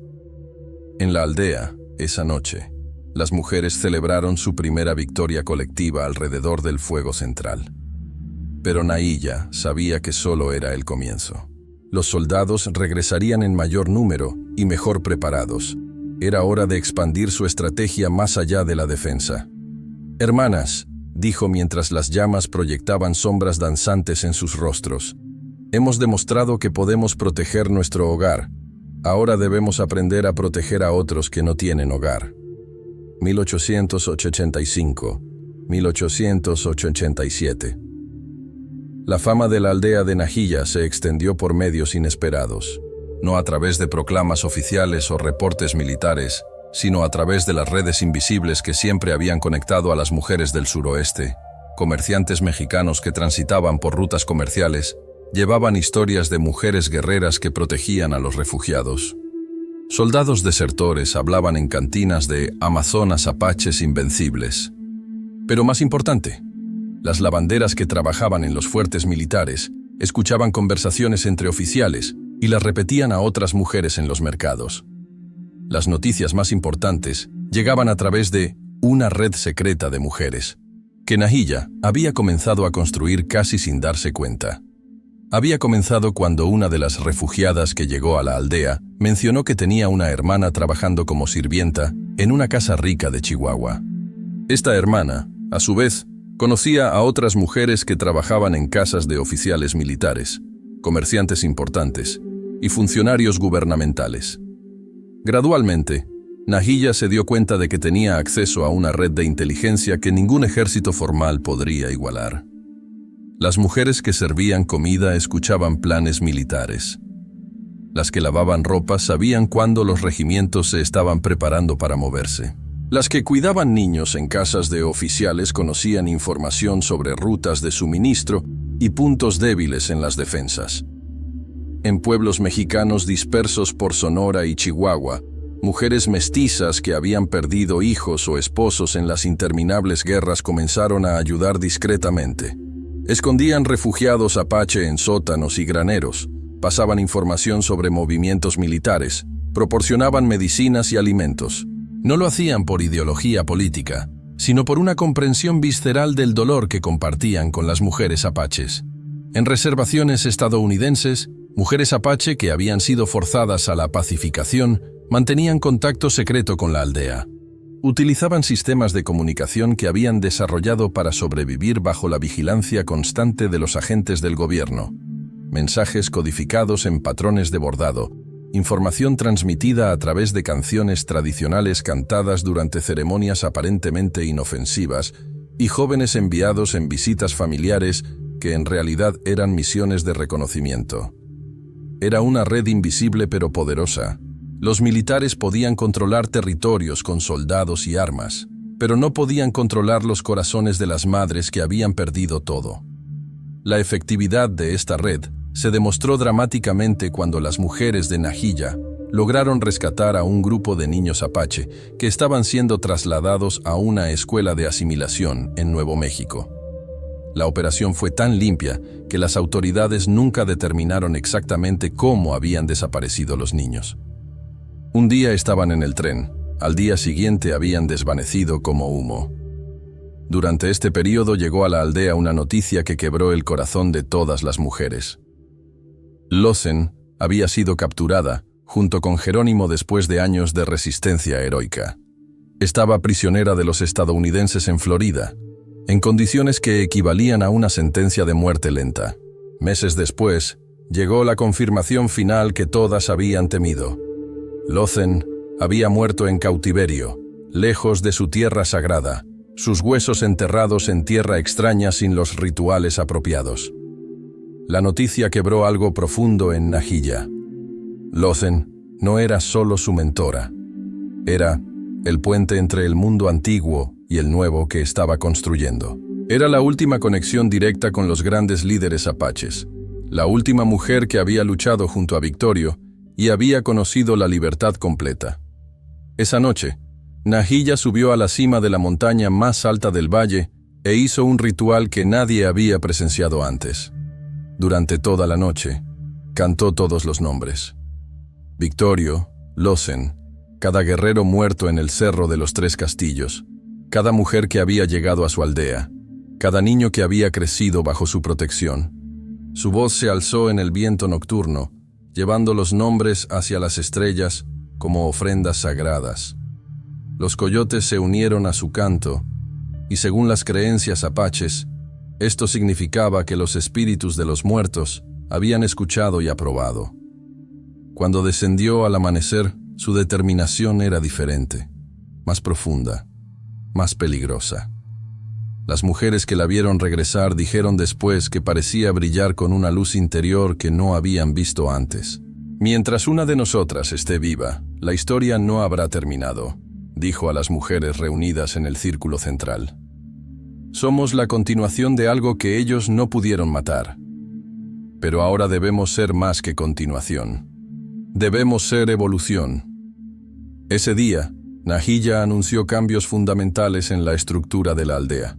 En la aldea, esa noche, las mujeres celebraron su primera victoria colectiva alrededor del fuego central. Pero Nahilla sabía que solo era el comienzo. Los soldados regresarían en mayor número y mejor preparados. Era hora de expandir su estrategia más allá de la defensa. «Hermanas», dijo mientras las llamas proyectaban sombras danzantes en sus rostros, «hemos demostrado que podemos proteger nuestro hogar. Ahora debemos aprender a proteger a otros que no tienen hogar». 1885, 1887. La fama de la aldea de Nahilla se extendió por medios inesperados, no a través de proclamas oficiales o reportes militares, sino a través de las redes invisibles que siempre habían conectado a las mujeres del suroeste. Comerciantes mexicanos que transitaban por rutas comerciales llevaban historias de mujeres guerreras que protegían a los refugiados. Soldados desertores hablaban en cantinas de amazonas apaches invencibles. Pero más importante, las lavanderas que trabajaban en los fuertes militares escuchaban conversaciones entre oficiales y las repetían a otras mujeres en los mercados. Las noticias más importantes llegaban a través de una red secreta de mujeres, que Nahilla había comenzado a construir casi sin darse cuenta. Había comenzado cuando una de las refugiadas que llegó a la aldea mencionó que tenía una hermana trabajando como sirvienta en una casa rica de Chihuahua. Esta hermana, a su vez, conocía a otras mujeres que trabajaban en casas de oficiales militares, comerciantes importantes y funcionarios gubernamentales. Gradualmente, Nahilla se dio cuenta de que tenía acceso a una red de inteligencia que ningún ejército formal podría igualar. Las mujeres que servían comida escuchaban planes militares. Las que lavaban ropa sabían cuándo los regimientos se estaban preparando para moverse. Las que cuidaban niños en casas de oficiales conocían información sobre rutas de suministro y puntos débiles en las defensas. En pueblos mexicanos dispersos por Sonora y Chihuahua, mujeres mestizas que habían perdido hijos o esposos en las interminables guerras comenzaron a ayudar discretamente. Escondían refugiados apache en sótanos y graneros, pasaban información sobre movimientos militares, proporcionaban medicinas y alimentos. No lo hacían por ideología política, sino por una comprensión visceral del dolor que compartían con las mujeres apaches. En reservaciones estadounidenses, mujeres apache que habían sido forzadas a la pacificación mantenían contacto secreto con la aldea. Utilizaban sistemas de comunicación que habían desarrollado para sobrevivir bajo la vigilancia constante de los agentes del gobierno. Mensajes codificados en patrones de bordado, información transmitida a través de canciones tradicionales cantadas durante ceremonias aparentemente inofensivas y jóvenes enviados en visitas familiares que en realidad eran misiones de reconocimiento. Era una red invisible pero poderosa. Los militares podían controlar territorios con soldados y armas, pero no podían controlar los corazones de las madres que habían perdido todo. La efectividad de esta red se demostró dramáticamente cuando las mujeres de Nahilla lograron rescatar a un grupo de niños apache que estaban siendo trasladados a una escuela de asimilación en Nuevo México. La operación fue tan limpia que las autoridades nunca determinaron exactamente cómo habían desaparecido los niños. Un día estaban en el tren, al día siguiente habían desvanecido como humo. Durante este periodo llegó a la aldea una noticia que quebró el corazón de todas las mujeres. Lozen había sido capturada, junto con Jerónimo después de años de resistencia heroica. Estaba prisionera de los estadounidenses en Florida, en condiciones que equivalían a una sentencia de muerte lenta. Meses después, llegó la confirmación final que todas habían temido. Lozen había muerto en cautiverio, lejos de su tierra sagrada, sus huesos enterrados en tierra extraña sin los rituales apropiados. La noticia quebró algo profundo en Nahilla. Lozen no era solo su mentora, era el puente entre el mundo antiguo y el nuevo que estaba construyendo. Era la última conexión directa con los grandes líderes apaches, la última mujer que había luchado junto a Victorio y había conocido la libertad completa. Esa noche, Nahilla subió a la cima de la montaña más alta del valle e hizo un ritual que nadie había presenciado antes. Durante toda la noche, cantó todos los nombres. Victorio, Lozen, cada guerrero muerto en el Cerro de los Tres Castillos, cada mujer que había llegado a su aldea, cada niño que había crecido bajo su protección. Su voz se alzó en el viento nocturno, llevando los nombres hacia las estrellas como ofrendas sagradas. Los coyotes se unieron a su canto, y según las creencias apaches, esto significaba que los espíritus de los muertos habían escuchado y aprobado. Cuando descendió al amanecer, su determinación era diferente, más profunda, más peligrosa. Las mujeres que la vieron regresar dijeron después que parecía brillar con una luz interior que no habían visto antes. Mientras una de nosotras esté viva, la historia no habrá terminado, dijo a las mujeres reunidas en el círculo central. Somos la continuación de algo que ellos no pudieron matar. Pero ahora debemos ser más que continuación. Debemos ser evolución. Ese día, Nahilla anunció cambios fundamentales en la estructura de la aldea.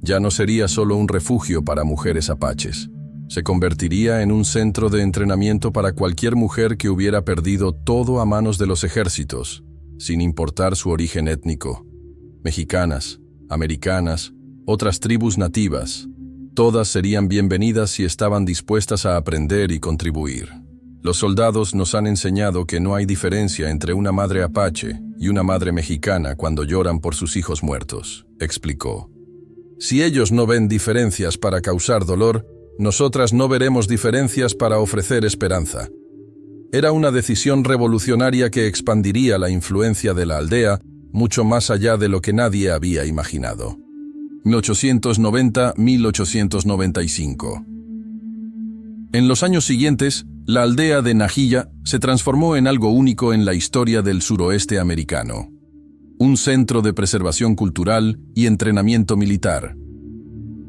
Ya no sería solo un refugio para mujeres apaches. Se convertiría en un centro de entrenamiento para cualquier mujer que hubiera perdido todo a manos de los ejércitos, sin importar su origen étnico. Mexicanas, americanas, otras tribus nativas, todas serían bienvenidas si estaban dispuestas a aprender y contribuir. Los soldados nos han enseñado que no hay diferencia entre una madre apache y una madre mexicana cuando lloran por sus hijos muertos, explicó. Si ellos no ven diferencias para causar dolor, nosotras no veremos diferencias para ofrecer esperanza. Era una decisión revolucionaria que expandiría la influencia de la aldea mucho más allá de lo que nadie había imaginado. 1890-1895. En los años siguientes, la aldea de Nahilla se transformó en algo único en la historia del suroeste americano. Un centro de preservación cultural y entrenamiento militar,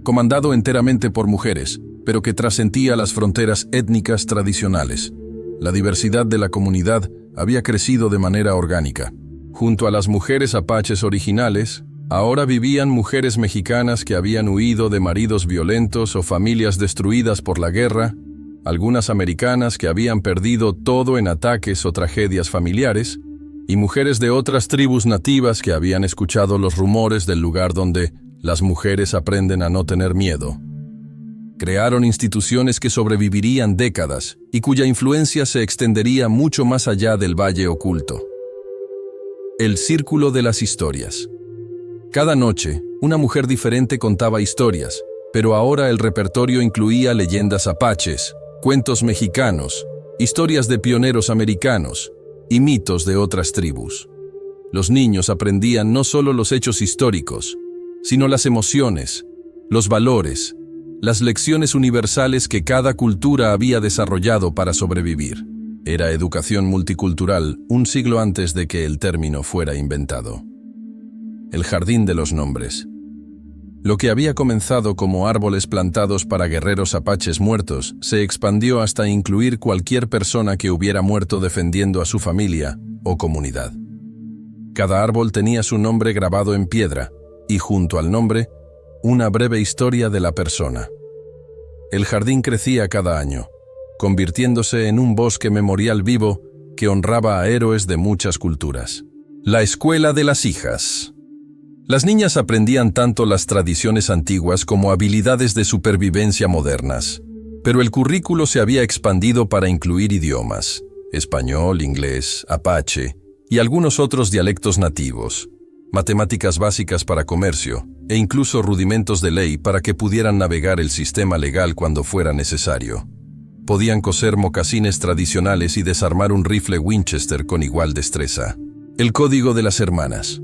comandado enteramente por mujeres, pero que trascendía las fronteras étnicas tradicionales. La diversidad de la comunidad había crecido de manera orgánica. Junto a las mujeres apaches originales, ahora vivían mujeres mexicanas que habían huido de maridos violentos o familias destruidas por la guerra, algunas americanas que habían perdido todo en ataques o tragedias familiares, y mujeres de otras tribus nativas que habían escuchado los rumores del lugar donde las mujeres aprenden a no tener miedo. Crearon instituciones que sobrevivirían décadas y cuya influencia se extendería mucho más allá del Valle Oculto. El Círculo de las Historias. Cada noche, una mujer diferente contaba historias, pero ahora el repertorio incluía leyendas apaches, cuentos mexicanos, historias de pioneros americanos y mitos de otras tribus. Los niños aprendían no solo los hechos históricos, sino las emociones, los valores, las lecciones universales que cada cultura había desarrollado para sobrevivir. Era educación multicultural un siglo antes de que el término fuera inventado. El jardín de los nombres. Lo que había comenzado como árboles plantados para guerreros apaches muertos se expandió hasta incluir cualquier persona que hubiera muerto defendiendo a su familia o comunidad. Cada árbol tenía su nombre grabado en piedra y junto al nombre, una breve historia de la persona. El jardín crecía cada año, convirtiéndose en un bosque memorial vivo que honraba a héroes de muchas culturas. La Escuela de las Hijas. Las niñas aprendían tanto las tradiciones antiguas como habilidades de supervivencia modernas, pero el currículo se había expandido para incluir idiomas: español, inglés, apache y algunos otros dialectos nativos, matemáticas básicas para comercio e incluso rudimentos de ley para que pudieran navegar el sistema legal cuando fuera necesario. Podían coser mocasines tradicionales y desarmar un rifle Winchester con igual destreza. El código de las hermanas.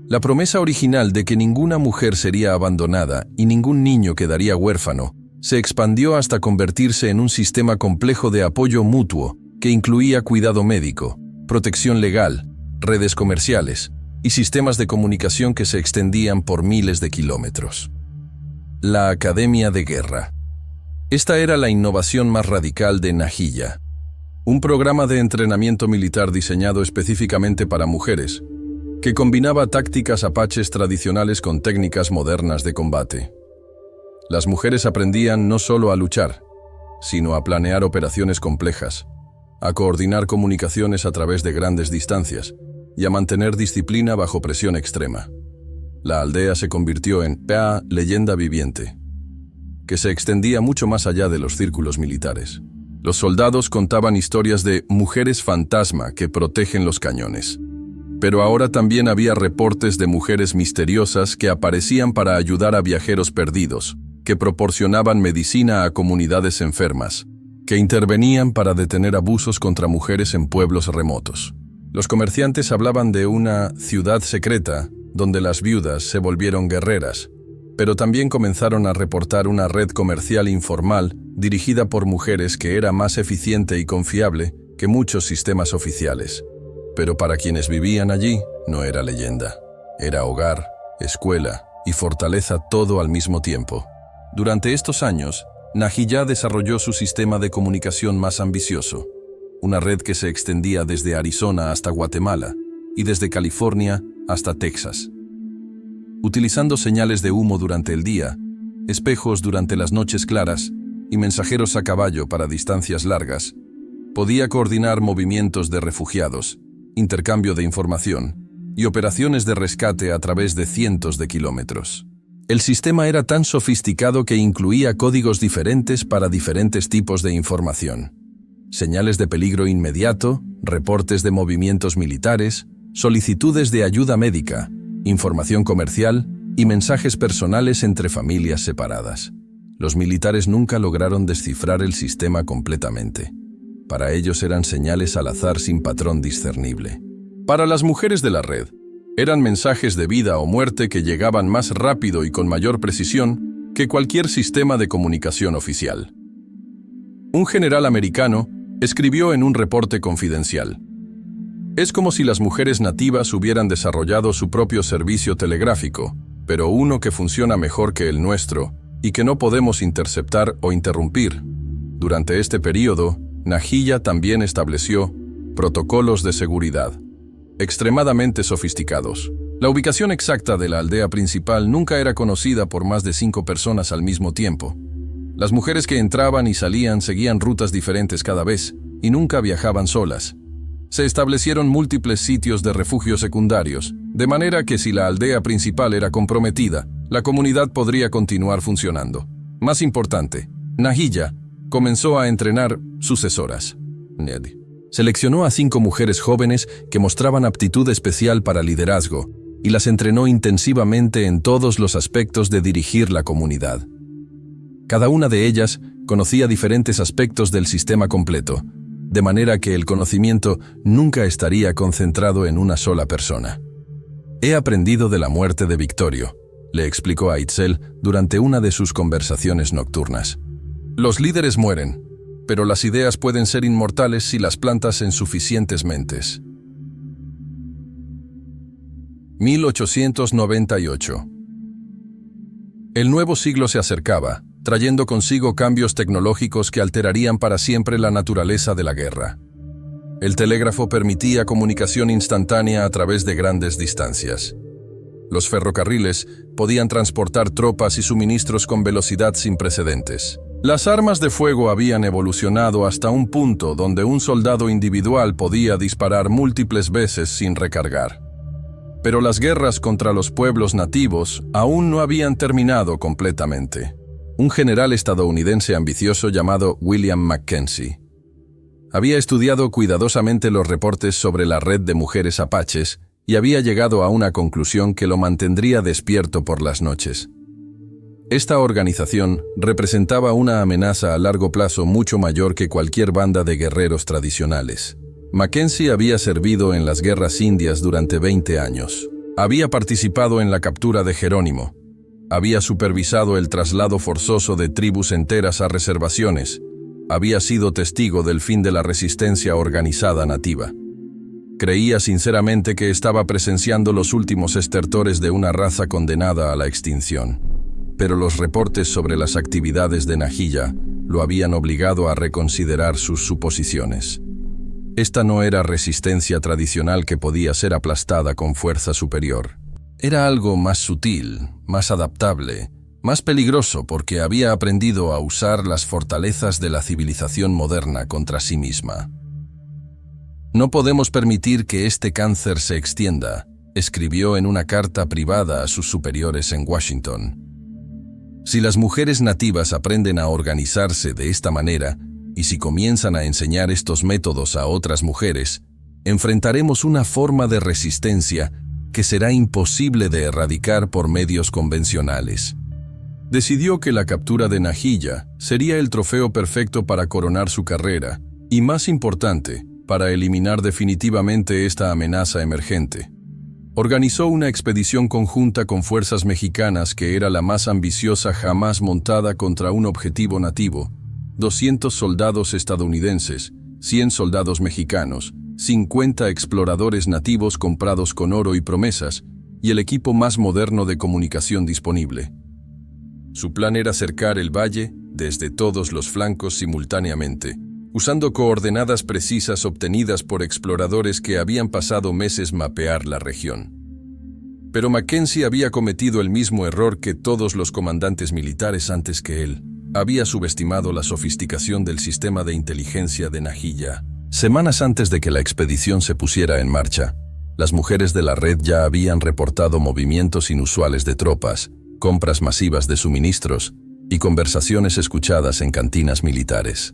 La promesa original de que ninguna mujer sería abandonada y ningún niño quedaría huérfano se expandió hasta convertirse en un sistema complejo de apoyo mutuo que incluía cuidado médico, protección legal, redes comerciales y sistemas de comunicación que se extendían por miles de kilómetros. La Academia de Guerra. Esta era la innovación más radical de Nahilla, un programa de entrenamiento militar diseñado específicamente para mujeres, que combinaba tácticas apaches tradicionales con técnicas modernas de combate. Las mujeres aprendían no solo a luchar, sino a planear operaciones complejas, a coordinar comunicaciones a través de grandes distancias y a mantener disciplina bajo presión extrema. La aldea se convirtió en una leyenda viviente, que se extendía mucho más allá de los círculos militares. Los soldados contaban historias de mujeres fantasma que protegen los cañones. Pero ahora también había reportes de mujeres misteriosas que aparecían para ayudar a viajeros perdidos, que proporcionaban medicina a comunidades enfermas, que intervenían para detener abusos contra mujeres en pueblos remotos. Los comerciantes hablaban de una ciudad secreta donde las viudas se volvieron guerreras, pero también comenzaron a reportar una red comercial informal dirigida por mujeres que era más eficiente y confiable que muchos sistemas oficiales. Pero para quienes vivían allí, no era leyenda. Era hogar, escuela y fortaleza todo al mismo tiempo. Durante estos años, Nahilla desarrolló su sistema de comunicación más ambicioso, una red que se extendía desde Arizona hasta Guatemala y desde California hasta Texas. Utilizando señales de humo durante el día, espejos durante las noches claras y mensajeros a caballo para distancias largas, podía coordinar movimientos de refugiados, intercambio de información y operaciones de rescate a través de cientos de kilómetros. El sistema era tan sofisticado que incluía códigos diferentes para diferentes tipos de información: señales de peligro inmediato, reportes de movimientos militares, solicitudes de ayuda médica, información comercial y mensajes personales entre familias separadas. Los militares nunca lograron descifrar el sistema completamente. Para ellos eran señales al azar sin patrón discernible. Para las mujeres de la red, eran mensajes de vida o muerte que llegaban más rápido y con mayor precisión que cualquier sistema de comunicación oficial. Un general americano escribió en un reporte confidencial: "Es como si las mujeres nativas hubieran desarrollado su propio servicio telegráfico, pero uno que funciona mejor que el nuestro y que no podemos interceptar o interrumpir". Durante este período, Nahilla también estableció protocolos de seguridad extremadamente sofisticados. La ubicación exacta de la aldea principal nunca era conocida por más de 5 personas al mismo tiempo. Las mujeres que entraban y salían seguían rutas diferentes cada vez y nunca viajaban solas. Se establecieron múltiples sitios de refugio secundarios, de manera que si la aldea principal era comprometida, la comunidad podría continuar funcionando. Más importante, Nahilla comenzó a entrenar sucesoras. Seleccionó a 5 mujeres jóvenes que mostraban aptitud especial para liderazgo y las entrenó intensivamente en todos los aspectos de dirigir la comunidad. Cada una de ellas conocía diferentes aspectos del sistema completo, de manera que el conocimiento nunca estaría concentrado en una sola persona. «He aprendido de la muerte de Victorio», le explicó a Itzel durante una de sus conversaciones nocturnas. «Los líderes mueren, pero las ideas pueden ser inmortales si las plantas en suficientes mentes». 1898. El nuevo siglo se acercaba, trayendo consigo cambios tecnológicos que alterarían para siempre la naturaleza de la guerra. El telégrafo permitía comunicación instantánea a través de grandes distancias. Los ferrocarriles podían transportar tropas y suministros con velocidad sin precedentes. Las armas de fuego habían evolucionado hasta un punto donde un soldado individual podía disparar múltiples veces sin recargar. Pero las guerras contra los pueblos nativos aún no habían terminado completamente. Un general estadounidense ambicioso llamado William Mackenzie había estudiado cuidadosamente los reportes sobre la red de mujeres apaches y había llegado a una conclusión que lo mantendría despierto por las noches. Esta organización representaba una amenaza a largo plazo mucho mayor que cualquier banda de guerreros tradicionales. Mackenzie había servido en las guerras indias durante 20 años. Había participado en la captura de Jerónimo. Había supervisado el traslado forzoso de tribus enteras a reservaciones. Había sido testigo del fin de la resistencia organizada nativa. Creía sinceramente que estaba presenciando los últimos estertores de una raza condenada a la extinción. Pero los reportes sobre las actividades de Nahilla lo habían obligado a reconsiderar sus suposiciones. Esta no era resistencia tradicional que podía ser aplastada con fuerza superior. Era algo más sutil, más adaptable, más peligroso porque había aprendido a usar las fortalezas de la civilización moderna contra sí misma. «No podemos permitir que este cáncer se extienda», escribió en una carta privada a sus superiores en Washington. «Si las mujeres nativas aprenden a organizarse de esta manera, y si comienzan a enseñar estos métodos a otras mujeres, enfrentaremos una forma de resistencia que será imposible de erradicar por medios convencionales». Decidió que la captura de Nahilla sería el trofeo perfecto para coronar su carrera, y más importante, para eliminar definitivamente esta amenaza emergente. Organizó una expedición conjunta con fuerzas mexicanas que era la más ambiciosa jamás montada contra un objetivo nativo: 200 soldados estadounidenses, 100 soldados mexicanos, 50 exploradores nativos comprados con oro y promesas, y el equipo más moderno de comunicación disponible. Su plan era cercar el valle desde todos los flancos simultáneamente, usando coordenadas precisas obtenidas por exploradores que habían pasado meses mapear la región. Pero Mackenzie había cometido el mismo error que todos los comandantes militares antes que él. Había subestimado la sofisticación del sistema de inteligencia de Nahilla. Semanas antes de que la expedición se pusiera en marcha, las mujeres de la red ya habían reportado movimientos inusuales de tropas, compras masivas de suministros y conversaciones escuchadas en cantinas militares.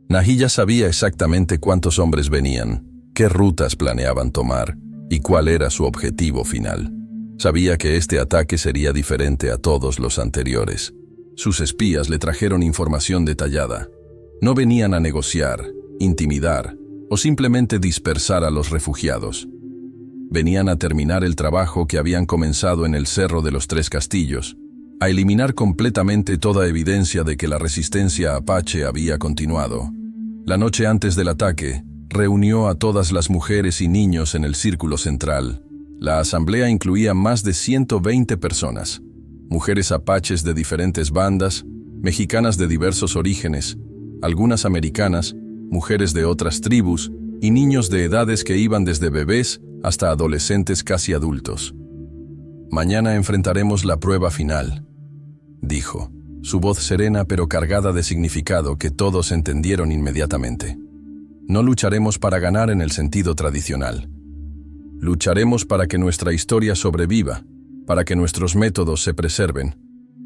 Nahilla sabía exactamente cuántos hombres venían, qué rutas planeaban tomar y cuál era su objetivo final. Sabía que este ataque sería diferente a todos los anteriores. Sus espías le trajeron información detallada. No venían a negociar, intimidar o simplemente dispersar a los refugiados. Venían a terminar el trabajo que habían comenzado en el Cerro de los Tres Castillos, a eliminar completamente toda evidencia de que la resistencia apache había continuado. La noche antes del ataque, reunió a todas las mujeres y niños en el círculo central. La asamblea incluía más de 120 personas, mujeres apaches de diferentes bandas, mexicanas de diversos orígenes, algunas americanas, mujeres de otras tribus y niños de edades que iban desde bebés hasta adolescentes casi adultos. «Mañana enfrentaremos la prueba final», dijo, su voz serena pero cargada de significado que todos entendieron inmediatamente. «No lucharemos para ganar en el sentido tradicional. Lucharemos para que nuestra historia sobreviva, para que nuestros métodos se preserven,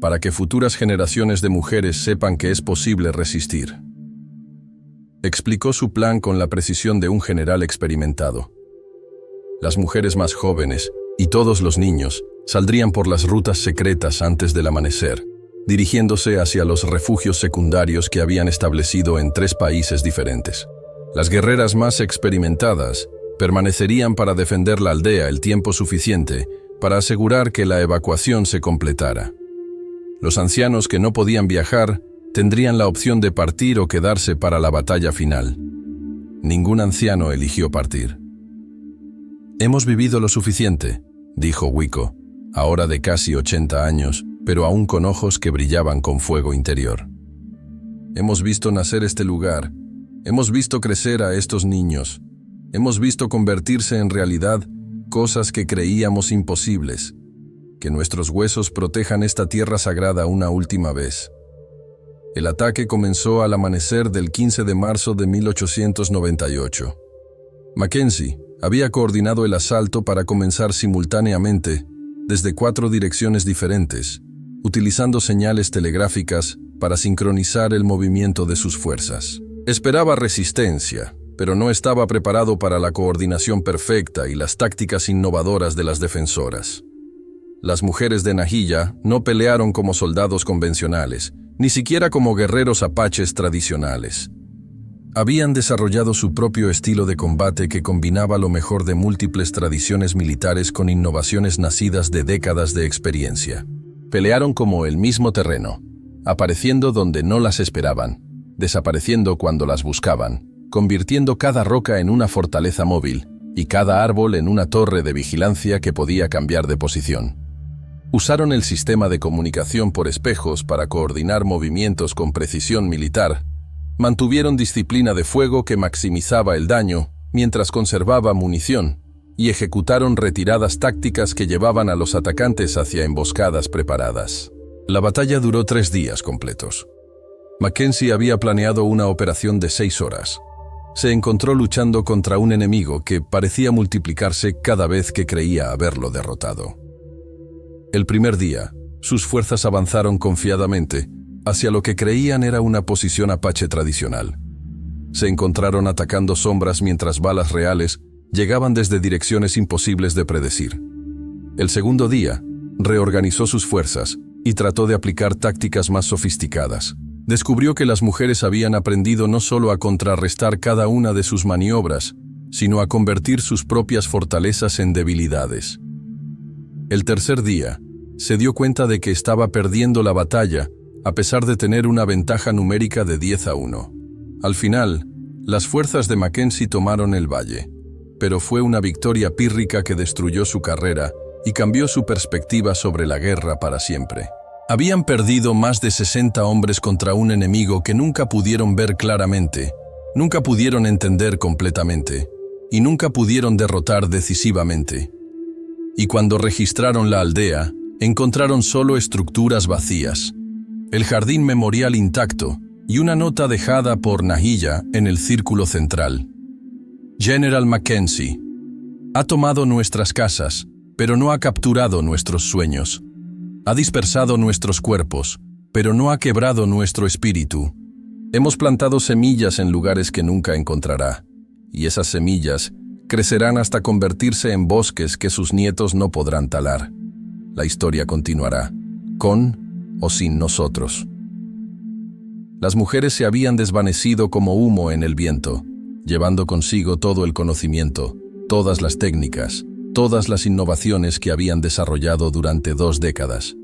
para que futuras generaciones de mujeres sepan que es posible resistir». Explicó su plan con la precisión de un general experimentado. Las mujeres más jóvenes y todos los niños saldrían por las rutas secretas antes del amanecer, dirigiéndose hacia los refugios secundarios que habían establecido en 3 países diferentes. Las guerreras más experimentadas permanecerían para defender la aldea el tiempo suficiente para asegurar que la evacuación se completara. Los ancianos que no podían viajar tendrían la opción de partir o quedarse para la batalla final. Ningún anciano eligió partir. «Hemos vivido lo suficiente», dijo Wico, ahora de casi 80 años, pero aún con ojos que brillaban con fuego interior. «Hemos visto nacer este lugar, hemos visto crecer a estos niños, hemos visto convertirse en realidad cosas que creíamos imposibles, que nuestros huesos protejan esta tierra sagrada una última vez». El ataque comenzó al amanecer del 15 de marzo de 1898. Mackenzie Había coordinado el asalto para comenzar simultáneamente desde 4 direcciones diferentes, utilizando señales telegráficas para sincronizar el movimiento de sus fuerzas. Esperaba resistencia, pero no estaba preparado para la coordinación perfecta y las tácticas innovadoras de las defensoras. Las mujeres de Nahilla no pelearon como soldados convencionales, ni siquiera como guerreros apaches tradicionales. Habían desarrollado su propio estilo de combate que combinaba lo mejor de múltiples tradiciones militares con innovaciones nacidas de décadas de experiencia. Pelearon como el mismo terreno, apareciendo donde no las esperaban, desapareciendo cuando las buscaban, convirtiendo cada roca en una fortaleza móvil y cada árbol en una torre de vigilancia que podía cambiar de posición. Usaron el sistema de comunicación por espejos para coordinar movimientos con precisión militar. Mantuvieron disciplina de fuego que maximizaba el daño mientras conservaba munición, y ejecutaron retiradas tácticas que llevaban a los atacantes hacia emboscadas preparadas. La batalla duró 3 días completos. Mackenzie había planeado una operación de 6 horas. Se encontró luchando contra un enemigo que parecía multiplicarse cada vez que creía haberlo derrotado. El primer día, sus fuerzas avanzaron confiadamente hacia lo que creían era una posición apache tradicional. Se encontraron atacando sombras mientras balas reales llegaban desde direcciones imposibles de predecir. El segundo día, reorganizó sus fuerzas y trató de aplicar tácticas más sofisticadas. Descubrió que las mujeres habían aprendido no solo a contrarrestar cada una de sus maniobras, sino a convertir sus propias fortalezas en debilidades. El tercer día, se dio cuenta de que estaba perdiendo la batalla, a pesar de tener una ventaja numérica de 10-1. Al final, las fuerzas de Mackenzie tomaron el valle, pero fue una victoria pírrica que destruyó su carrera y cambió su perspectiva sobre la guerra para siempre. Habían perdido más de 60 hombres contra un enemigo que nunca pudieron ver claramente, nunca pudieron entender completamente, y nunca pudieron derrotar decisivamente. Y cuando registraron la aldea, encontraron solo estructuras vacías, el jardín memorial intacto y una nota dejada por Nahilla en el círculo central. General Mackenzie, ha tomado nuestras casas, pero no ha capturado nuestros sueños. Ha dispersado nuestros cuerpos, pero no ha quebrado nuestro espíritu. Hemos plantado semillas en lugares que nunca encontrará, y esas semillas crecerán hasta convertirse en bosques que sus nietos no podrán talar. La historia continuará, con o sin nosotros. Las mujeres se habían desvanecido como humo en el viento, llevando consigo todo el conocimiento, todas las técnicas, todas las innovaciones que habían desarrollado durante 2 décadas.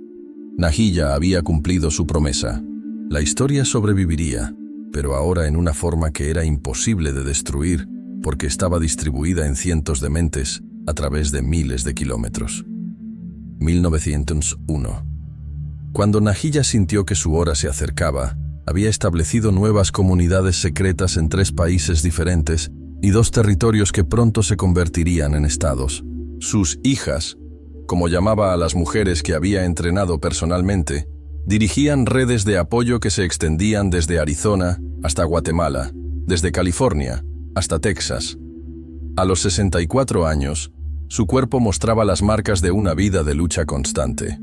Nahilla había cumplido su promesa. La historia sobreviviría, pero ahora en una forma que era imposible de destruir, porque estaba distribuida en cientos de mentes a través de miles de kilómetros. 1901. Cuando Nahilla sintió que su hora se acercaba, había establecido nuevas comunidades secretas en 3 países diferentes y 2 territorios que pronto se convertirían en estados. Sus hijas, como llamaba a las mujeres que había entrenado personalmente, dirigían redes de apoyo que se extendían desde Arizona hasta Guatemala, desde California hasta Texas. A los 64 años, su cuerpo mostraba las marcas de una vida de lucha constante.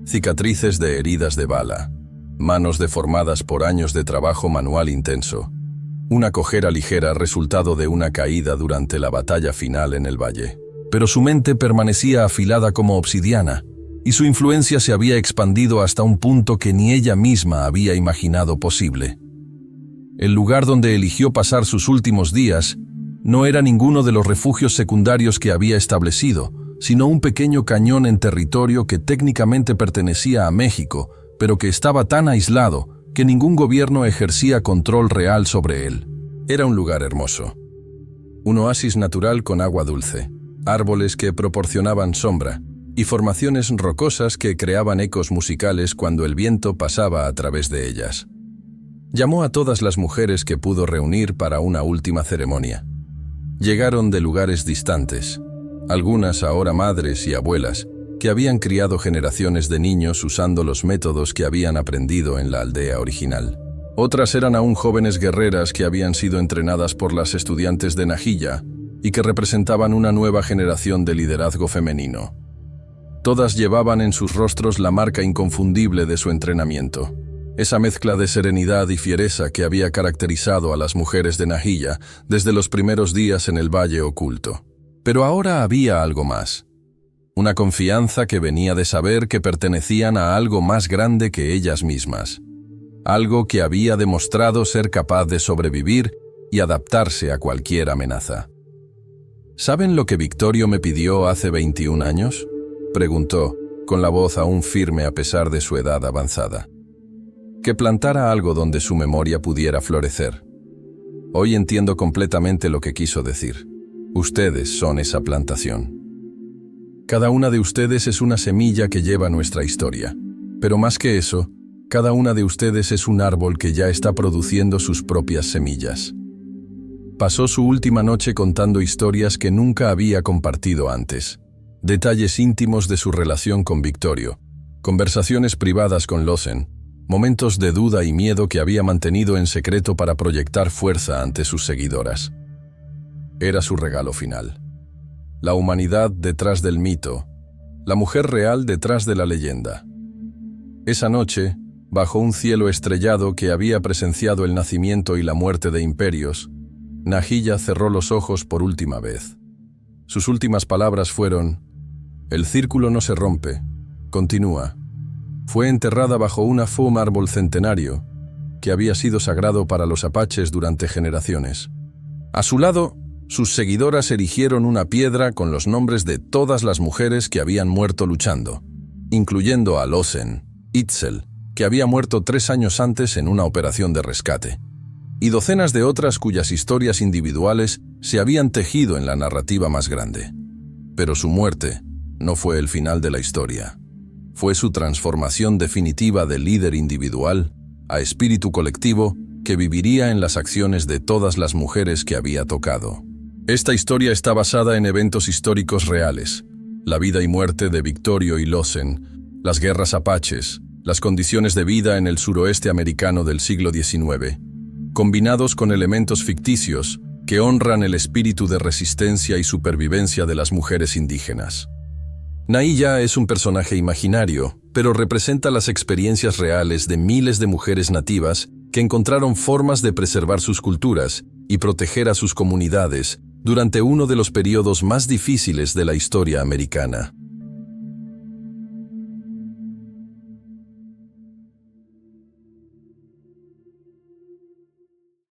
Cicatrices de heridas de bala, manos deformadas por años de trabajo manual intenso, una cojera ligera resultado de una caída durante la batalla final en el valle. Pero su mente permanecía afilada como obsidiana, y su influencia se había expandido hasta un punto que ni ella misma había imaginado posible. El lugar donde eligió pasar sus últimos días no era ninguno de los refugios secundarios que había establecido, sino un pequeño cañón en territorio que técnicamente pertenecía a México, pero que estaba tan aislado que ningún gobierno ejercía control real sobre él. Era un lugar hermoso. Un oasis natural con agua dulce, árboles que proporcionaban sombra y formaciones rocosas que creaban ecos musicales cuando el viento pasaba a través de ellas. Llamó a todas las mujeres que pudo reunir para una última ceremonia. Llegaron de lugares distantes, algunas ahora madres y abuelas, que habían criado generaciones de niños usando los métodos que habían aprendido en la aldea original. Otras eran aún jóvenes guerreras que habían sido entrenadas por las estudiantes de Nahilla, y que representaban una nueva generación de liderazgo femenino. Todas llevaban en sus rostros la marca inconfundible de su entrenamiento, esa mezcla de serenidad y fiereza que había caracterizado a las mujeres de Nahilla desde los primeros días en el Valle Oculto. Pero ahora había algo más. Una confianza que venía de saber que pertenecían a algo más grande que ellas mismas. Algo que había demostrado ser capaz de sobrevivir y adaptarse a cualquier amenaza. ¿Saben lo que Victorio me pidió hace 21 años? Preguntó, con la voz aún firme a pesar de su edad avanzada. Que plantara algo donde su memoria pudiera florecer. Hoy entiendo completamente lo que quiso decir. Ustedes son esa plantación. Cada una de ustedes es una semilla que lleva nuestra historia. Pero más que eso, cada una de ustedes es un árbol que ya está produciendo sus propias semillas. Pasó su última noche contando historias que nunca había compartido antes. Detalles íntimos de su relación con Victorio, conversaciones privadas con Lawson, momentos de duda y miedo que había mantenido en secreto para proyectar fuerza ante sus seguidoras. Era su regalo final. La humanidad detrás del mito, la mujer real detrás de la leyenda. Esa noche, bajo un cielo estrellado que había presenciado el nacimiento y la muerte de imperios, Nahilla cerró los ojos por última vez. Sus últimas palabras fueron: «El círculo no se rompe, continúa». Fue enterrada bajo un árbol centenario que había sido sagrado para los apaches durante generaciones. A su lado, sus seguidoras erigieron una piedra con los nombres de todas las mujeres que habían muerto luchando, incluyendo a Lawson, Itzel, que había muerto 3 años antes en una operación de rescate, y docenas de otras cuyas historias individuales se habían tejido en la narrativa más grande. Pero su muerte no fue el final de la historia. Fue su transformación definitiva de líder individual a espíritu colectivo que viviría en las acciones de todas las mujeres que había tocado. Esta historia está basada en eventos históricos reales: la vida y muerte de Victorio y Lawson, las guerras apaches, las condiciones de vida en el suroeste americano del siglo XIX, combinados con elementos ficticios que honran el espíritu de resistencia y supervivencia de las mujeres indígenas. Nahilla es un personaje imaginario, pero representa las experiencias reales de miles de mujeres nativas que encontraron formas de preservar sus culturas y proteger a sus comunidades durante uno de los periodos más difíciles de la historia americana.